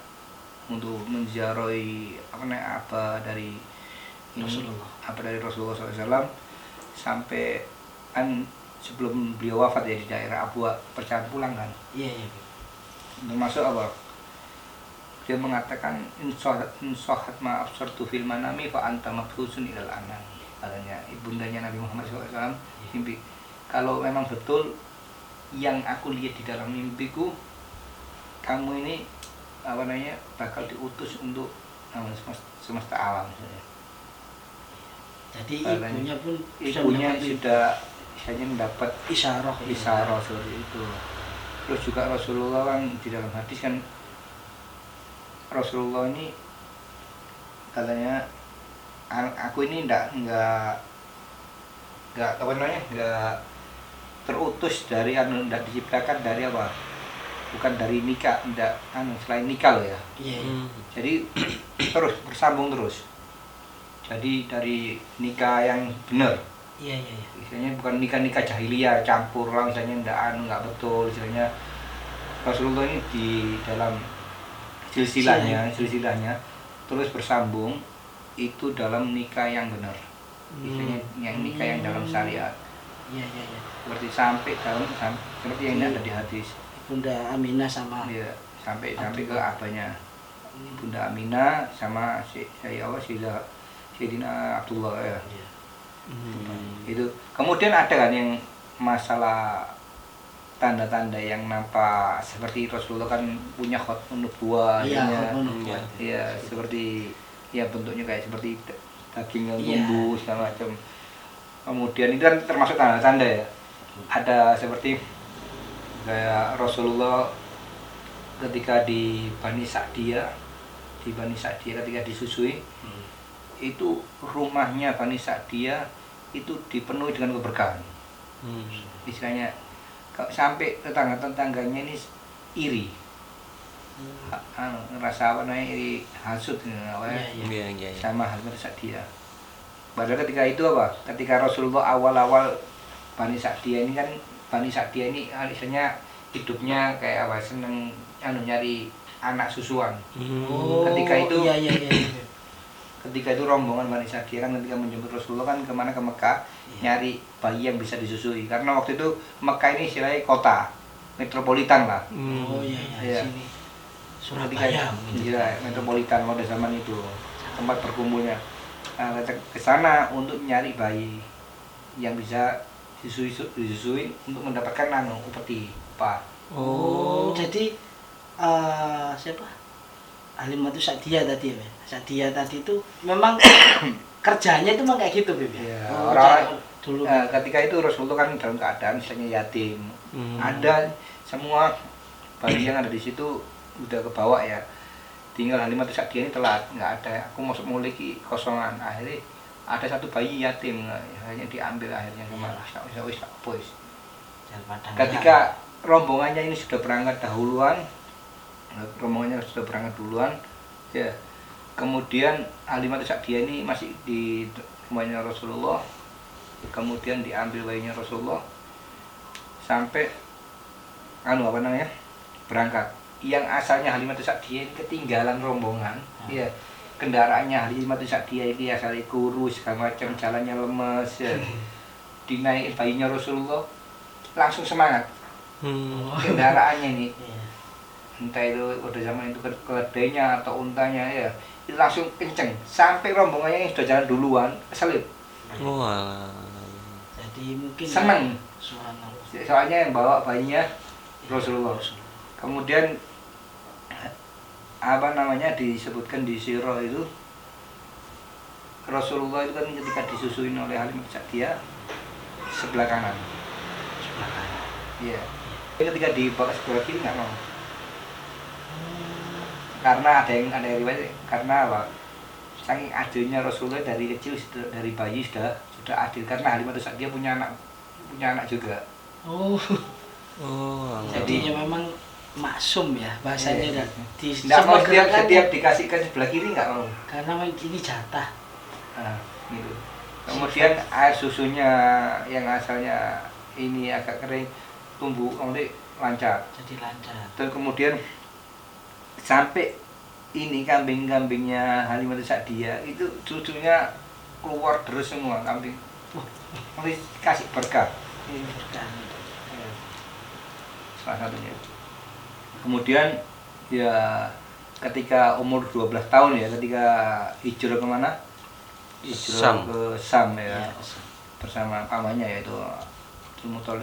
untuk menziarahi apa dari Rasulullah. apa dari Rasulullah SAW sampai sebelum beliau wafat ya di daerah Abwa perjalanan pulang kan, Iya, iya. Bib. termasuk apa? Dia mengatakan insohat ma absartu fil manami fa anta mabhusun ilal anam. Katanya ibundanya Nabi Muhammad SAW mimpi, kalau memang betul yang aku lihat di dalam mimpiku, kamu ini bakal diutus untuk semesta alam. Jadi Katanya, ibunya pun bisa ibunya mendapat sudah istilahnya mendapat isyarah. isyarat seperti itu. Terus juga Rasulullah kan di dalam hadis kan, Rasulullah ini katanya aku ini nggak apa namanya, nggak terutus dari nggak diciptakan dari apa, bukan dari nikah, nggak selain nikah loh ya. Iya, iya. Jadi terus bersambung terus, jadi dari nikah yang benar, Iya, iya, iya. istilahnya bukan nikah jahiliyah campur lah, misalnya nggak betul, istilahnya Rasulullah ini di dalam silsilahnya terus bersambung itu dalam nikah yang benar, istilahnya yang nikah yang dalam syariat, Iya, iya, iya. seperti sampai seperti yang ada di hadis. Bunda Aminah sama Ya, sampai ke abahnya Bunda Aminah sama Sayyidina Abdullah ya. Iya. Itu kemudian ada kan yang masalah tanda-tanda yang nampak seperti Rasulullah kan punya khotmun nubuwah, Iya, ya. khotmun nubuwah. Iya, seperti ya bentuknya kayak seperti daging yang Iya. tumbuh segala macam. Kemudian itu kan termasuk tanda-tanda ya. Ada seperti kayak Rasulullah ketika di Bani Sa'diyah ketika disusui, itu rumahnya Bani Sa'diyah itu dipenuhi dengan keberkahan. Istilahnya sampai tetangga-tetangganya ini iri, ngerasa iri, hasut Iya, iya. Iya. sama Bani Sa'diyah. Padahal ketika itu apa? Ketika Rasulullah awal-awal Bani Sa'diyah ini kan, Bani Sa'diyah ini misalnya hidupnya kayak apa, seneng nyari anak susuan. Ketika itu iya. ketika itu rombongan Bani Sa'diyah kan ketika menjemput Rasulullah kan kemana, ke Mekah, nyari bayi yang bisa disusui. Karena waktu itu Mekah ini istilahnya kota metropolitan lah. Oh Iya. sini. Ketika Surabaya. iya, metropolitan pada zaman itu tempat berkumpulnya. Nah, ke sana untuk nyari bayi yang bisa disusui untuk mendapatkan upeti apa. Jadi siapa? Halimatu Sa'diyah tadi ya. Sa'diyah tadi itu memang kerjanya itu memang kayak gitu, Beb. Ya, Orang dulu. ketika itu Rasulullah kan dalam keadaan misalnya yatim. Ada semua bayi yang ada di situ udah kebawa ya. Tinggal Halimatu Sa'diyah ini telat, nggak ada. Aku mau memiliki kosongan. Akhirnya ada satu bayi yatim, hanya diambil akhirnya sama wis. Ketika rombongannya ini sudah berangkat dahuluan, ya. Kemudian Halimatu Sa'diyah ini masih di rumahnya Rasulullah. Kemudian diambil bayinya Rasulullah sampai berangkat. Yang asalnya Halimatu Sa'diyah ini ketinggalan rombongan, ya. Kendaraannya Halimatu Sa'diyah ini asalnya kurus, segala macam, jalannya lemes, ya. Dinaikin bayinya Rasulullah, langsung semangat. Kendaraannya ini, entah itu udah zaman itu keledainya atau untanya, ya, itu langsung kenceng sampai rombongannya yang sudah jalan duluan keselip. Jadi mungkin Seneng. Subhanallah. Soalnya yang bawa bayinya Rasulullah. Kemudian disebutkan di sirah itu, Rasulullah itu kan ketika disusuin oleh Halimatu Sa'diyah sebelah kanan. Iya. Ketika dibawa sebelah kiri nggak mau. Karena ada yang riwayat, karena apa? Saking adilnya Rasulullah dari kecil, dari bayi sudah adil, karena Halimatu Sa'diyah punya anak juga. Jadinya memang maksum ya bahasanya. Nggak mau setiap dikasihkan sebelah kiri nggak mau. Karena ini jatah. Nah, gitu. Kemudian air susunya yang asalnya ini agak kering tumbuh lancar. Jadi lancar. Dan kemudian sampai ini kambing-kambingnya Halimatu Sa'diyah itu susunya keluar terus semua kambing. Kasih berkah. Ini berkah. Salah satunya. Kemudian ya ketika umur 12 tahun ya, ketika hijrah kemana? Hijrah ke Sam ya, bersama pamannya yaitu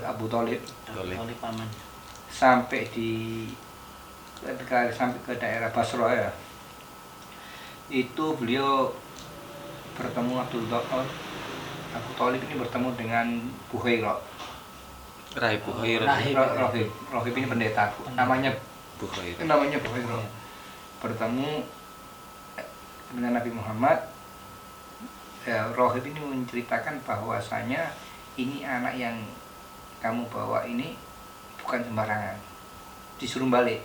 Abu Thalib. Paman. Sampai ketika sampai ke daerah Basra ya, itu beliau bertemu Abu Thalib ini bertemu dengan Buhairah. Rahib Buhairah. Rahib ini pendeta, namanya Buhairah. Bertemu dengan Nabi Muhammad. Ya, Rahib ini menceritakan bahwasanya ini anak yang kamu bawa ini bukan sembarangan, disuruh balik.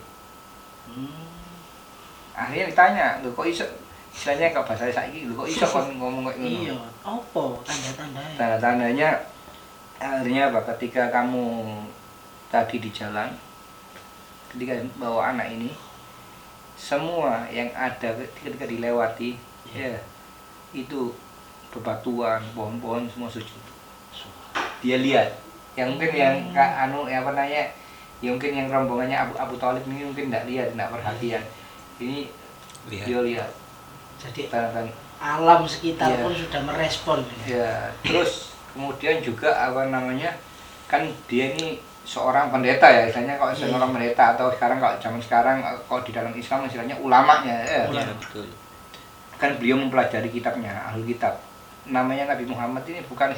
Akhirnya ditanya, "Lho kok iso?" Istilahnya kalau bahasa saiki, "Lho kok iso kon ngomong kayak ngono?" Iya, apa tanda-tandanya? Tanda-tandanya akhirnya apa? Ketika kamu tadi di jalan, ketika bawa anak ini, semua yang ada ketika dilewati, ya itu bebatuan, pohon-pohon semua sujud. Dia lihat, yang mungkin yang mungkin yang rombongannya Abu Thalib ini mungkin tidak lihat, tidak perhatian. Ini dia lihat. Jadi tanda-tanda alam sekitar pun sudah merespon. Ya, terus kemudian juga kan dia ini seorang pendeta ya, misalnya kalau seorang pendeta atau kalau zaman sekarang kalau di dalam Islam istilahnya ulamanya ya. Betul. Kan beliau mempelajari kitabnya, Ahlul Kitab. Namanya Nabi Muhammad ini bukan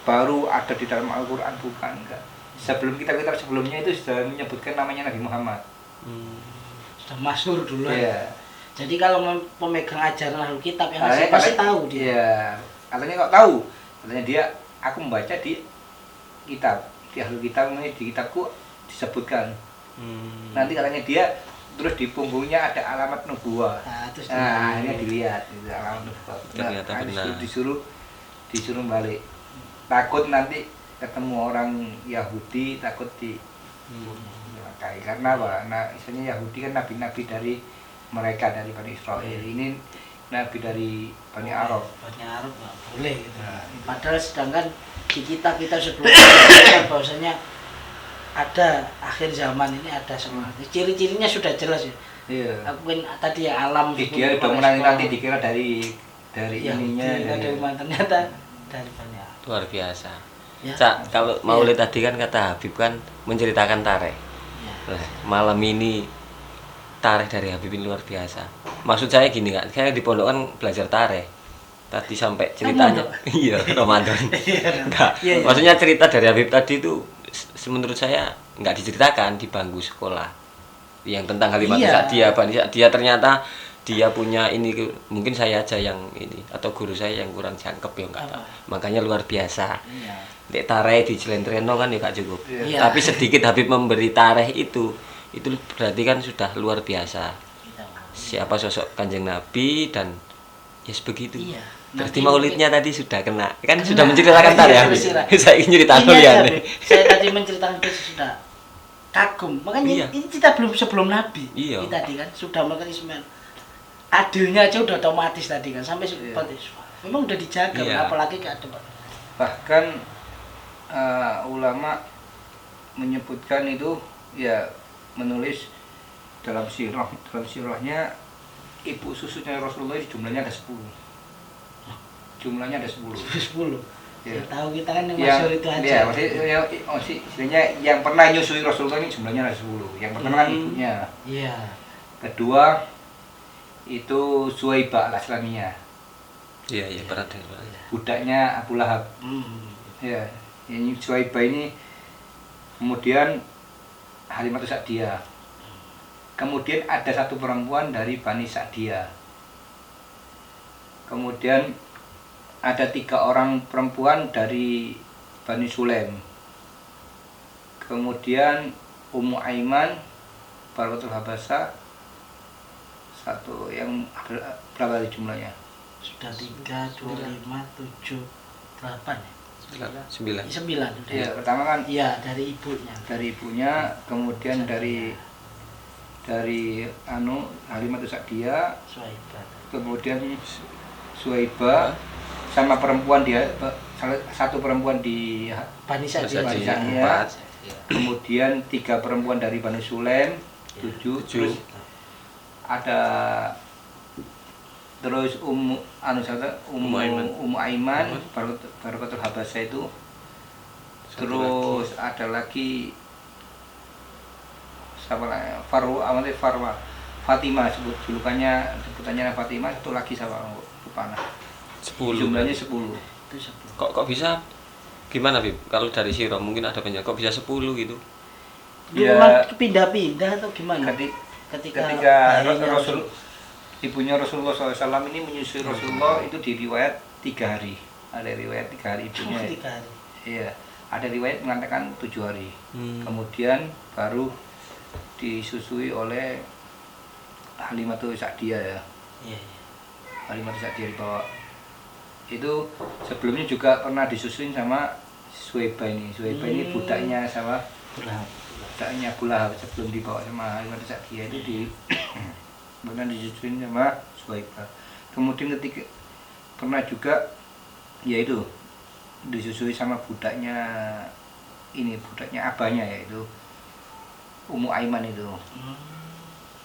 baru ada di dalam Al-Qur'an, bukan, enggak. Sebelum kitab-kitab sebelumnya itu sudah menyebutkan namanya Nabi Muhammad. Sudah masyhur dulu ya. Jadi kalau pemegang ajaran Ahlul Kitab yang pasti tahu dia. Iya. Katanya kok tahu? Katanya dia, aku membaca di kitab, di Ahlul Kitab ini, di kitabku disebutkan. Nanti katanya dia terus di punggungnya ada alamat nubuah. Terus Akhirnya dilihat itu alamat nubuah. Ternyata benar. Disuruh balik. Takut nanti ketemu orang Yahudi, takut dilakai. Karena apa? Nah, misalnya Yahudi kan nabi-nabi dari mereka, dari Bani Israel. Ini nabi dari Bani Arab. Bani Arab nggak boleh gitu. Padahal sedangkan di kita sebelumnya bahwasanya ada akhir zaman ini ada semua. Ciri-cirinya sudah jelas ya. Iya. Aku kan tadi ya alam. Dia udah nanti dikira dari ya, ininya dari mana ternyata dari Bani Arab. Luar biasa. Ya. Cak, kalau Maulid tadi kan kata Habib kan menceritakan tareh. Ya. Nah, malam ini tareh dari Habib ini luar biasa. Maksud saya gini kan, saya di pondok kan belajar tareh. Tadi sampai ceritanya, iya Ramadan. Enggak, Iya, iya. maksudnya cerita dari Habib tadi itu menurut saya nggak diceritakan di bangku sekolah. Yang tentang kalimat Iya. dia ternyata dia punya ini, mungkin saya aja yang ini atau guru saya yang kurang jangkep ya enggak tahu. Makanya luar biasa. Iya. Dek tareh di Jelentreno kan ya gak cukup. Iya. Tapi sedikit Habib memberi tareh itu berarti kan sudah luar biasa. Siapa sosok Kanjeng Nabi dan ya begitu. Iya. Berarti Nanti maulidnya tadi sudah kena. Kan sudah menceritakan tareh Iya, Habib. sudah. Saya ingin ceritakan Ini ya. aja, Beb. Saya tadi menceritakan itu sudah kagum. Makanya Iya. ini kita sebelum Nabi. Iya. Ini tadi kan sudah melakukan Ismail. Adilnya aja udah otomatis tadi kan sampai seperti itu. Memang udah dijaga, Iya. apalagi ada Bahkan ulama menyebutkan itu ya menulis dalam sirahnya ibu susunya Rasulullah jumlahnya ada 10. Jumlahnya ada 10. 10. Ya. Ya, tahu kita kan yang Yang masyhur itu aja. ya, maksudnya yang pernah nyusui Rasulullah ini jumlahnya ada 10. Yang pertama kan ibunya. Iya. Kedua itu Suwaibah al-Aslamiyah. Iya, iya berat ya. Budaknya Abu Lahab. Ya, ini Suwaibah ini kemudian Halimatus Sa'diyah. Kemudian ada satu perempuan dari Bani Sa'diyah. Kemudian ada 3 orang perempuan dari Bani Sulaim. Kemudian Ummu Aiman, Barakatul Habasah, satu yang berapa jumlahnya? Sudah 3, 2, 5, 7, 8 ya? 9. 9 udah. Ya, pertama kan Iya, dari ibunya. dari ibunya, kemudian dari Halimatus Sa'diyah, Suwaibah. kemudian Suwaibah sama perempuan satu perempuan di Bani Sa'diyah. Bani Sa'diyah. Sa'diyah. Kemudian 3 perempuan dari Bani Sulaim, 7. Terus ada terus Ummu Aiman, Barakatul Habasah itu. Terus ada lagi Farwa Fatimah, sebutannya Fatimah, satu lagi sama lupa. 10. Jumlahnya 10. Itu 10. Kok bisa gimana Bib? Kalau dari Siro mungkin ada banyak, kok bisa 10 gitu? Ya. Memang pindah-pindah atau gimana? Ketika ayahnya ibunya Rasulullah SAW ini menyusui Rasulullah itu di riwayat 3 hari. Ada riwayat 3 hari ibunya. 3 hari. Iya. Ada riwayat mengatakan 7 hari. Kemudian baru disusui oleh Halimatus Sa'diyah ya. Iya. Halimatus Sa'diyah dibawa. Itu sebelumnya juga pernah disusuin sama Suwaibah ini. Suwaibah ini budaknya sama budaknya Abu Lahab sebelum dibawa sama Halimatus Sa'diyah itu pernah disusuin sama Suwaibah. Kemudian ketika pernah juga yaitu disusui sama budaknya abahnya yaitu Ummu Aiman itu.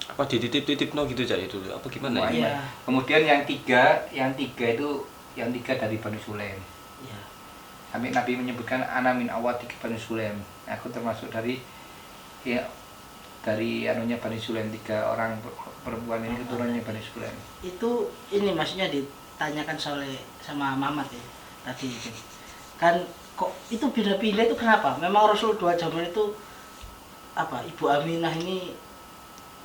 Apa dititip-titip no gitu aja itu? Apa gimana Ummu ya? Aiman. Iya. Kemudian yang tiga itu dari Bani Sulaim. Iya. Sampai Nabi menyebutkan ana min awatik Bani Sulaim. Aku termasuk dari anunya Bani Sulaim, 3 orang perempuan ini keturunannya Bani Sulaim. Itu ini maksudnya ditanyakan sama Mamat ya tadi itu. Kan kok itu pindah-pindah itu kenapa? Memang Rasul 2 zaman itu Ibu Aminah ini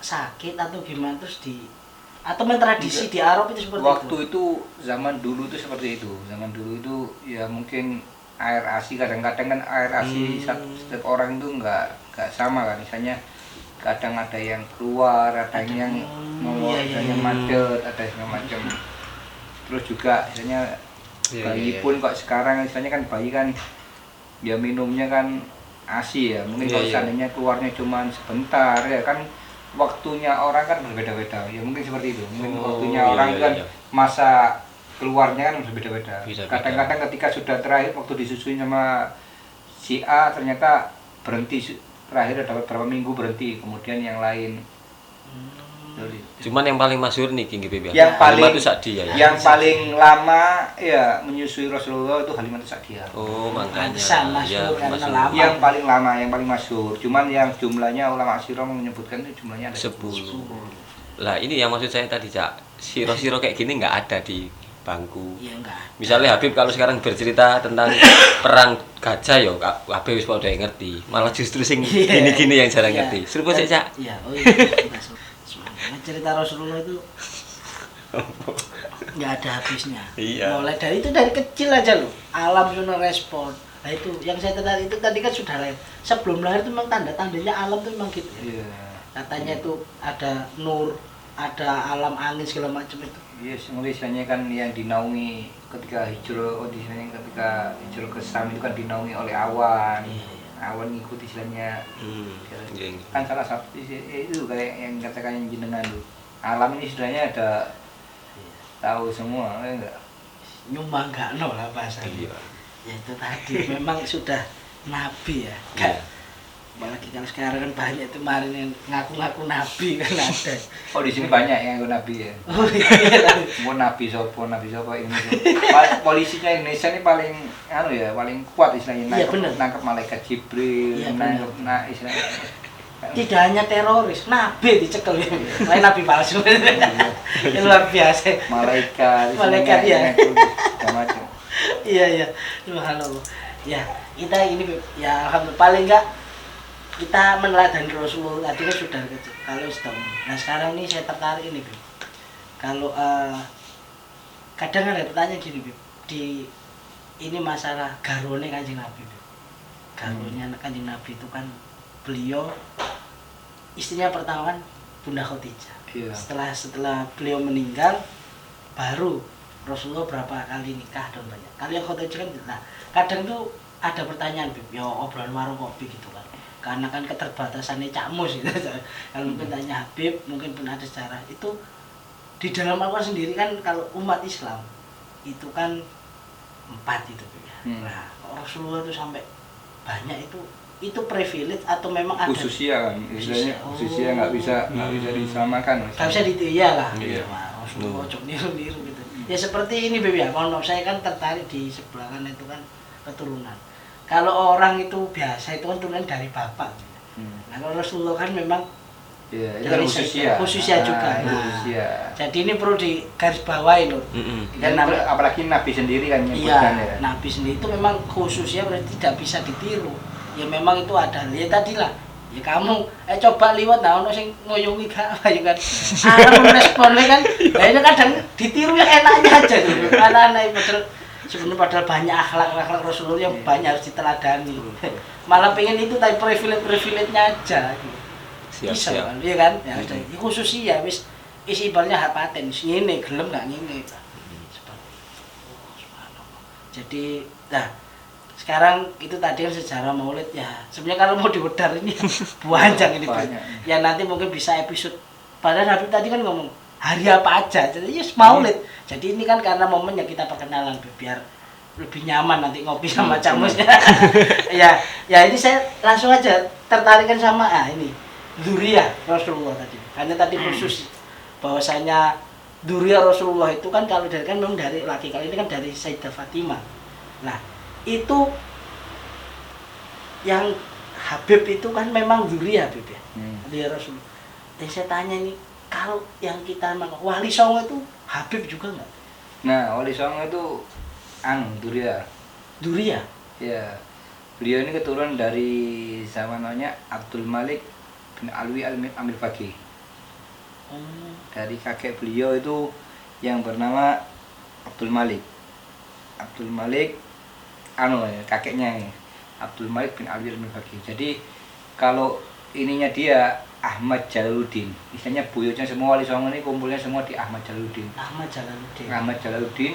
sakit atau gimana atau tradisi di Arab itu seperti Waktu itu? itu zaman dulu itu seperti itu. Zaman dulu itu ya mungkin air ASI kadang-kadang kan air ASI setiap orang itu nggak sama kan. Misalnya kadang ada yang keluar, ada yang mau, ada yang macet, ada segala macam. Terus juga misalnya bayi pun kok sekarang misalnya kan bayi kan ya minumnya kan ASI ya, mungkin kalau seandainya keluarnya cuma sebentar ya kan, waktunya orang kan berbeda-beda ya, mungkin seperti itu. Mungkin waktunya orang kan masa keluarnya kan berbeda-beda. Kadang-kadang ketika sudah terakhir waktu disusui sama si A ternyata berhenti, terakhir ada beberapa minggu berhenti, kemudian yang lain. Cuman yang paling masyhur nih King Beb. Yang paling Halimatu Sa'diyah ya. Yang paling lama ya menyusui Rasulullah itu Halimatu Sa'diyah. Oh, makanya. Masyhur karena masyhur. lama. Yang paling lama, yang paling masyhur. Cuman yang jumlahnya ulama sirah menyebutkan itu jumlahnya ada 10. Lah ini yang maksud saya tadi, Cak. Siro-siro kayak gini nggak ada di bangku. Iya enggak. Misalnya Habib kalau sekarang bercerita tentang perang gajah ya Habib wis udah ngerti. Malah justru sing gini-gini yang jarang ngerti. Seru sih, Cak. Iya, oh iya. Cerita Rasulullah itu nggak ada habisnya. Iya. Mulai dari itu dari kecil aja loh. Alam sudah respon. Nah itu yang saya tertarik itu tadi kan sudah lahir. Sebelum lahir itu memang tanda-tandanya alam itu memang gitu. Iya. Katanya itu ada nur, ada alam angin segala macam itu. Iya, istilahnya kan yang dinaungi ketika hijrah, istilahnya ketika hijrah ke Syam itu kan dinaungi oleh awan. Awan ngikuti istilahnya. Kan salah satu itu kayak yang katakan yang jenengan tuh. Alam ini sebenarnya ada tahu semua, enggak? Nyumbang gak no lah bahasanya. Iya. Ya itu tadi memang sudah nabi ya. Kan? Apalagi kalau sekarang kan banyak itu kemarin yang ngaku-ngaku nabi kan ada. Oh di sini banyak yang ngaku nabi ya. Oh iya. Mau nabi sopo ini. Polisinya Indonesia ini paling paling kuat istilahnya, Iya, bener. nangkep malaikat Jibril, Iya, nangkep bener. istilahnya. Tidak hanya teroris, nabi dicekel ya. Lain nabi palsu. Itu luar biasa. Malaikat ya. Macam. Iya. Subhanallah. Ya, kita ini ya alhamdulillah paling enggak kita meneladani Rasulullah tadi kan sudah kecil. Kalau sudah nah sekarang ini saya tertarik ini, Bib. Kalau kadang ada pertanyaan gini, Bib. Di ini masalah garone Kanjeng Nabi, Bib. Garonya Kanjeng Nabi itu kan beliau istrinya pertama kan Bunda Khadijah. Iya. Setelah beliau meninggal baru Rasulullah berapa kali nikah dan banyak. Kali yang Khadijah kan nah, kadang tuh ada pertanyaan, Bib. Ya obrolan warung kopi gitu kan. Karena kan keterbatasannya Cak Mus gitu. Kalau mungkin tanya Habib, mungkin pun ada sejarah. Itu di dalam Al-Quran sendiri kan kalau umat Islam itu kan 4 itu ya. Nah, Rasulullah itu sampai banyak itu privilege atau memang ada Khususnya kan, istilahnya khususnya nggak bisa disamakan. Gak bisa lah. Iya. Nah, Rasulullah cok niru-niru gitu. Ya seperti ini Beb ya. Mohon maaf saya kan tertarik di sebelah kan itu kan keturunan. Kalau orang itu biasa itu kan turunan dari bapak. Nah kalau Rasulullah kan memang itu kan khususnya juga. Khususnya. Jadi ini perlu digarisbawahi loh. Dan apalagi Nabi sendiri kan menyebutkan ya. Nabi sendiri itu memang khususnya berarti tidak bisa ditiru. Ya memang itu ada. Ya tadi lah. Ya kamu coba liwat nah ono sing ngoyongi gak apa ya kan. Responnya kan kayaknya kadang ditiru yang enaknya aja tuh. Anak-anak sebenarnya padahal banyak akhlak Rasulullah yang banyak harus diteladani. Malah pengen itu tapi privilege-nya aja. Bisa kan, iya kan? Ya, khusus ya wis ibaratnya hak paten, ngene gelem gak ngene. Jadi, nah sekarang itu tadi kan sejarah Maulid ya. Sebenarnya kalau mau diwedar ini panjang ini. Ya nanti mungkin bisa episode. Padahal Habib tadi kan ngomong hari apa aja, jadi yes, Maulid. Jadi ini kan karena momennya kita perkenalan biar lebih nyaman nanti ngopi sama Camusnya. ya ini saya langsung aja tertarikan sama ini Dzurriyyah Rasulullah tadi. Karena tadi khusus bahwasanya Dzurriyyah Rasulullah itu kan kalau dari kan memang dari laki, kali ini kan dari Sayyidah Fatimah. Nah itu yang Habib itu kan memang Dzurriyyah Habib ya. Dia Rasulullah. Dan saya tanya ini kalau yang kita Wali Songo itu Habib juga enggak? Nah, Wali Songo itu Dzurriyyah. Dzurriyyah? Ya. Beliau ini keturunan dari namanya Abdul Malik bin Alwi Amir Faqih. Dari kakek beliau itu yang bernama Abdul Malik. Abdul Malik kakeknya Abdul Malik bin Alwi Amir Faqih. Jadi kalau ininya dia Ahmad Jalaluddin. Misalnya buyutnya semua Wali Songo ini kumpulnya semua di Ahmad Jalaluddin. Ahmad Jalaluddin. Ahmad Jalaluddin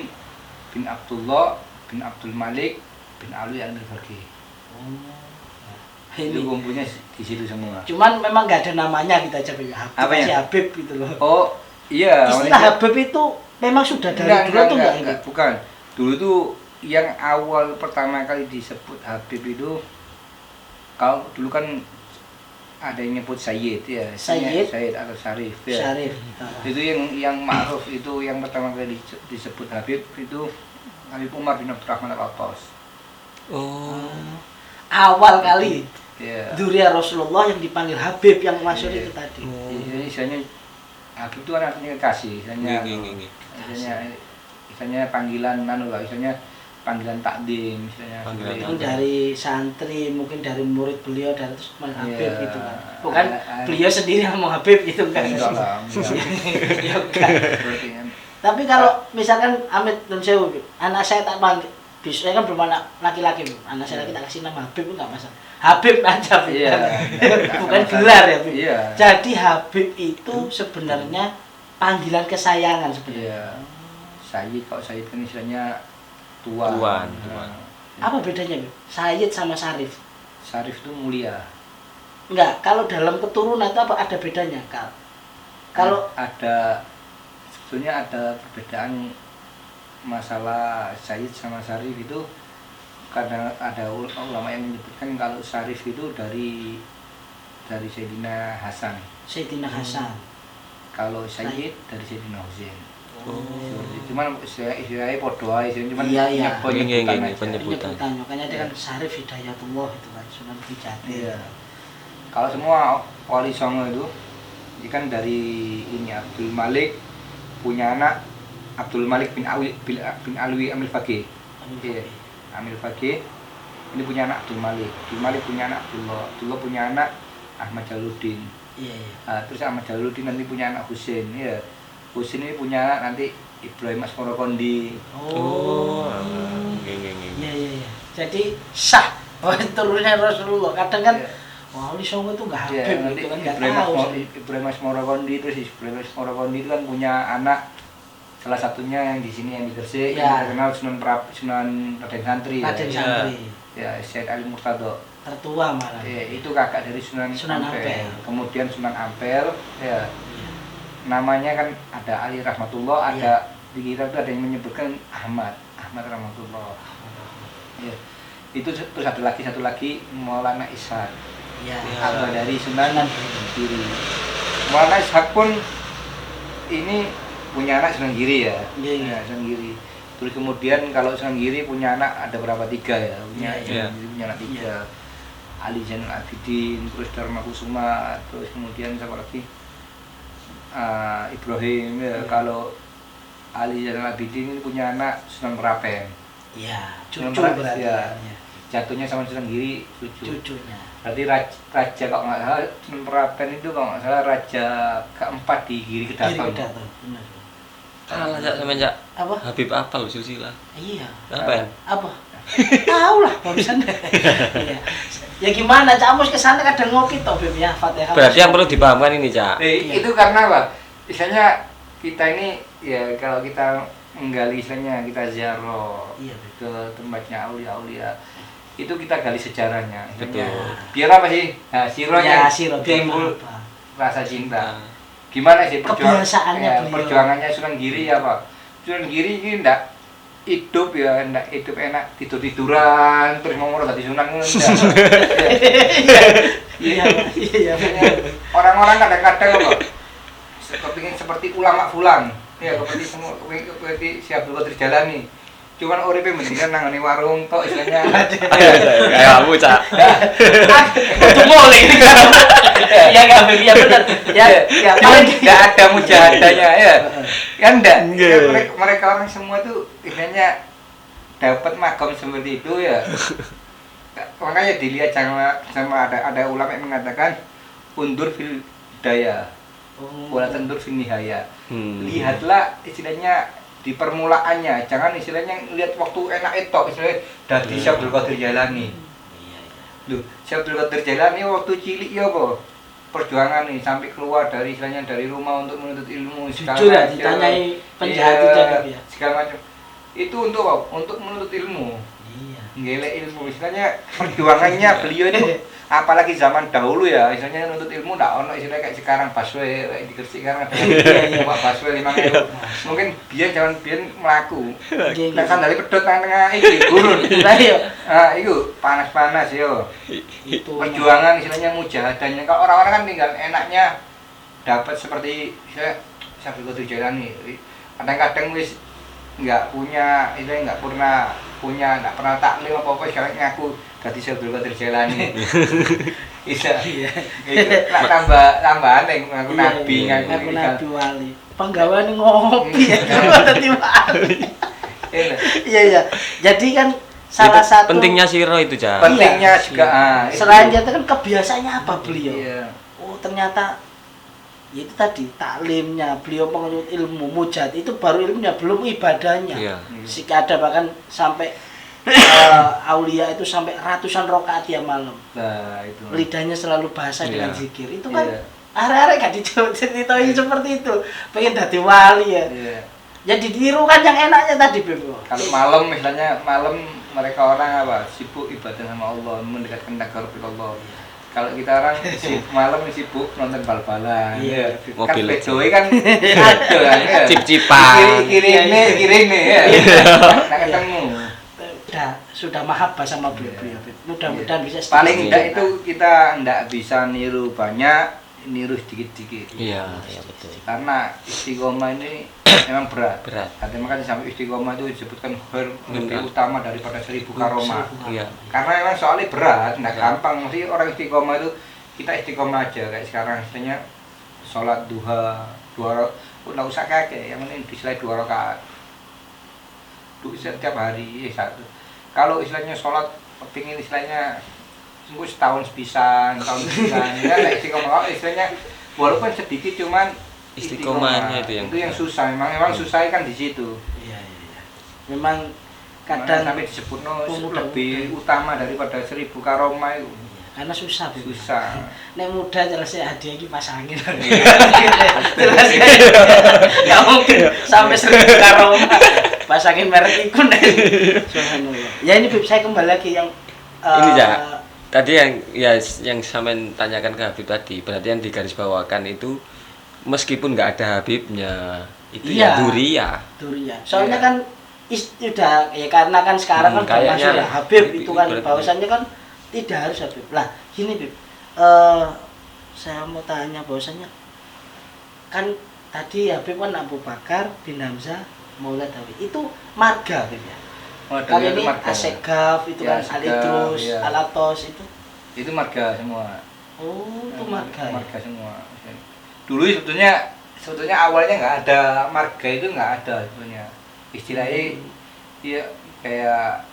bin Abdullah bin Abdul Malik bin Ali Al-Faqih. Itu Ini. kumpulnya di situ semua. Cuman memang nggak ada namanya kita aja Habib. Apanya? Si Habib gitu loh. Oh, iya. Istilah Habib itu memang sudah dari dulu tuh enggak? Bukan. Dulu tuh yang awal pertama kali disebut Habib itu, kalau dulu kan ada yang nyebut Sayyid ya. Sayyid? Sayyid atau Syarif ya. Syarif. Itu yang ma'ruf itu yang pertama kali disebut Habib itu Habib Umar bin Abdurrahman Al-Attas. Oh. Awal kali Ya. Dzurriyyah Rasulullah yang dipanggil Habib yang masyhur Iya. itu tadi. Jadi istilahnya Habib itu kan artinya kasih, istilahnya istilahnya panggilan istilahnya panggilan takdim, istilahnya Panggilan seperti Mungkin itu. dari santri, mungkin dari murid beliau dari terus Habib Iya. gitu kan. Bukan beliau sendiri yang mau Habib gitu kan. Enggak lah, enggak. Ya, bukan. Seperti kan. Tapi kalau misalkan Amit dan Sewu, anak saya tak panggil, saya kan belum anak laki-laki, Bu. Anak saya laki tak kasih nama Habib enggak masalah. Habib aja, Bu. Iya. Bukan gelar ya, Bu. Iya. Jadi Habib itu sebenarnya panggilan kesayangan sebenarnya. Iya. Sayyid, kalau Sayyid kan istilahnya tuan. Tuan. Apa bedanya, Bu? Sayyid sama Syarif? Syarif itu mulia. Enggak, kalau dalam keturunan itu apa ada bedanya, Kal? Kalau ada sebetulnya ada perbedaan masalah Sayyid sama Syarif itu, kadang ada ulama yang menyebutkan kalau Syarif itu dari Sayyidina Hasan, Sayyidina Hasan. kalau Sayyid dari Sayyidina Husain. Oh. Seperti itu. Cuman istilahnya podo aja sih, cuman Iya, iya. penyebutan Iya, aja. penyebutan. Penyebutan, makanya dia kan Syarif Hidayatullah itu kan Sunan Bijati. Iya. Kalau semua Wali Songo itu kan dari ini Abdul Malik punya anak Abdul Malik bin Alwi Amil Faqih. Iya. Amil Faqih ini punya anak Abdul Malik punya anak Abdullah punya anak Ahmad Jalaluddin. Iya, iya. Nah, terus Ahmad Jalaluddin nanti punya anak Husain, ya. Husain ini punya anak nanti Ibrahim Asmoro Kondi. Oh. Iya, iya, iya. Jadi sah turunnya Rasulullah. Kadang kan Iya. wah, Wali Songo itu enggak Ya, Habib nanti gitu kan enggak tahu. Ibrahim Asmoro Kondi, terus Ibrahim Asmoro Kondi itu kan punya anak, salah satunya yang di sini yang di Gresik, Ya. yang terkenal Sunan Raden Santri. Raden Ya. Santri. Ya, Syed Ali Murtado. Tertua malah. Ya, itu kakak dari Sunan Sunan Ampel. Kemudian Sunan Ampel, ya. Namanya kan ada Ali Rahmatullah, ada di kitab itu ada yang menyebutkan Ahmad Rahmatullah. Ya. Itu terus satu lagi Maulana Ishaq. Iya. Abah dari Sunan Giri. Maulana Ishaq pun ini punya anak Sunan Giri ya. Iya, iya. Ya, Sunan Giri. Terus kemudian kalau Sunan Giri punya anak ada berapa? 3 ya. Punya Iya, iya. Sunan Giri punya anak 3. Ali Zainal Abidin, terus Dharma Kusuma, terus kemudian siapa lagi? Ibrahim ya. Kalau Ali Zainal Abidin ini punya anak Sunan Merapen. Iya, Sunan cucu Merapen, berarti. ya. Ya. Jatuhnya sama Sunan Giri cucu. Cucunya. Berarti raja kalau nggak salah Sunan Merapen itu kalau nggak salah raja keempat di Giri Kedaton. Giri Kedaton, benar. Kalah Cak semenjak Apa? Habib apa lu silsilah? Iya. Apa ya? Apa? Tahu lah barusan. Iya. Ya gimana, Cak Mus kesana kadang ngopi toh, Bib ya, Fatihah. Berarti yang perlu dipahamkan ini, Cak. Iya. Itu karena apa? Misalnya kita ini ya kalau kita menggali istilahnya kita ziarah Iya, Bib. ke tempatnya aulia-aulia itu kita gali sejarahnya. Istilahnya, Betul. biar apa sih? Nah, sirohnya Ya, siro biar timbul apa? rasa cinta. Nah, Gimana sih Kebiasaannya beliau. perjuangannya Sunan Giri apa? Sunan Giri ini ndak hidup ya, ndak hidup enak tidur-tiduran terus mau tadi Sunan ndak. Iya, iya, benar. Orang-orang kadang-kadang apa? Seperti ulama fulan. Ya, seperti si Abdul Qadir Jalani. Cuman uripe mendingan nangani warung tok istilahnya. kayak kamu, Cak. Itu mulai. Iya enggak, Bib? Iya benar. Ya, ya paling Enggak ada mujahadahnya ya. Kan enggak. Nggak. Mereka orang semua tuh istilahnya dapat makom seperti itu ya. Makanya dilihat sama ada ulama yang mengatakan undur fil daya, wala tendur fil nihaya. Lihatlah istilahnya di permulaannya, jangan istilahnya lihat waktu enak itu, istilahnya dari Syekh Abdul Qadir Jalani. Loh, Syekh Abdul Qadir Jalani waktu cilik ya apa? perjuangan nih sampai keluar dari istilahnya dari rumah untuk menuntut ilmu Jujur ya, ditanyai penjahat itu ya, Bib, ya? segala macam. Itu untuk apa? Untuk menuntut ilmu. Iya. Ngelek ilmu istilahnya perjuangannya beliau itu apalagi zaman dahulu ya istilahnya nuntut ilmu ndak ono istilahnya kayak sekarang busway kayak di Gresik sekarang ada Pak busway 5.000 mungkin biar zaman biar melaku nek sandali pedhot nang tengah iki gurun Lah iya. Iku panas-panas yo Itu perjuangan istilahnya mujahadahnya kalau orang-orang kan tinggal enaknya dapat seperti saya Syabdul Qadir Jailani kadang-kadang wis nggak punya istilahnya nggak pernah taklim apa-apa sekarang ngaku ganti Syabdul Qadir Jailani. Iya. Itu tambahan yang ngaku nabi, ngaku nabi wali. Penggaweane ngopi ya dadi wali. Iya. Jadi kan salah satu pentingnya siro itu, Cak. Pentingnya juga selain itu kan kebiasaannya apa beliau? Iya. Oh, ternyata itu tadi taklimnya, beliau menuntut ilmu mujad itu baru ilmunya, belum ibadahnya. Iya. Jika ada bahkan sampai aulia itu sampai ratusan rakaat tiap malam. Nah, itu. Lidahnya selalu basah dengan zikir. Itu kan Iya. arek-arek gak diceritain seperti itu. Pengen dadi wali ya. Iya. Ya ditiru kan yang enaknya tadi, Bebo. Kalau malam misalnya mereka orang apa? Sibuk ibadah sama Allah, mendekatkan Allah. Kalau kita orang malam sibuk nonton bal-balan. Iya. Kan Mobil. pedoe kan ada kan. Ya. Cip-cipan. Kiri ini ya. Nah, ketemu. Sudah mahabbah sama beliau. Mudah-mudahan bisa Paling sedikit. enggak itu kita enggak bisa niru banyak, niru sedikit-sedikit. Iya, betul. Karena istiqomah ini memang berat. Artinya makanya sampai istiqomah itu disebutkan lebih utama daripada 1000 karomah. Iya. Karena memang soalnya berat, enggak gampang. Mesti orang istiqomah itu kita istiqomah aja kayak sekarang istilahnya sholat duha, 2 rakaat, enggak usah kakek, yang penting diselai 2 rakaat. Setiap hari satu. Kalau istilahnya sholat pingin istilahnya sungguh setahun sepisan ya kayak istiqomah istilahnya walaupun sedikit cuman Istiqomahnya itu yang susah memang susah kan di situ. Iya. Memang kadang sampai disebut lebih utama daripada 1000 karomah itu. Karena susah, Beb. Susah. Nek muda jelas hadiah iki pasangin. Jelas. Enggak mungkin sampai 1000 karomah. Pasangin merek iku nek. Subhanallah. Ya ini Beb, saya kembali lagi yang Ini ya. Tadi yang sampean tanyakan ke Habib tadi, berarti yang digarisbawakan itu meskipun nggak ada Habibnya, itu ya Duria. Soalnya kan udah ya karena kan sekarang kan kayaknya sudah Habib itu kan berarti. bahwasannya kan tidak harus Habib. Lah, gini Bib. Saya mau tanya bahwasannya kan tadi Habib kan Abu Bakar bin Hamzah Maulad Dawi. Itu marga Bib ya. Kalau ini Asegaf itu ya, kan Al-Idrus, ya. Al-Atos itu marga semua. Oh, itu marga. Marga semua. Dulu sebetulnya awalnya nggak ada marga itu nggak ada sebetulnya. Istilahnya ya kayak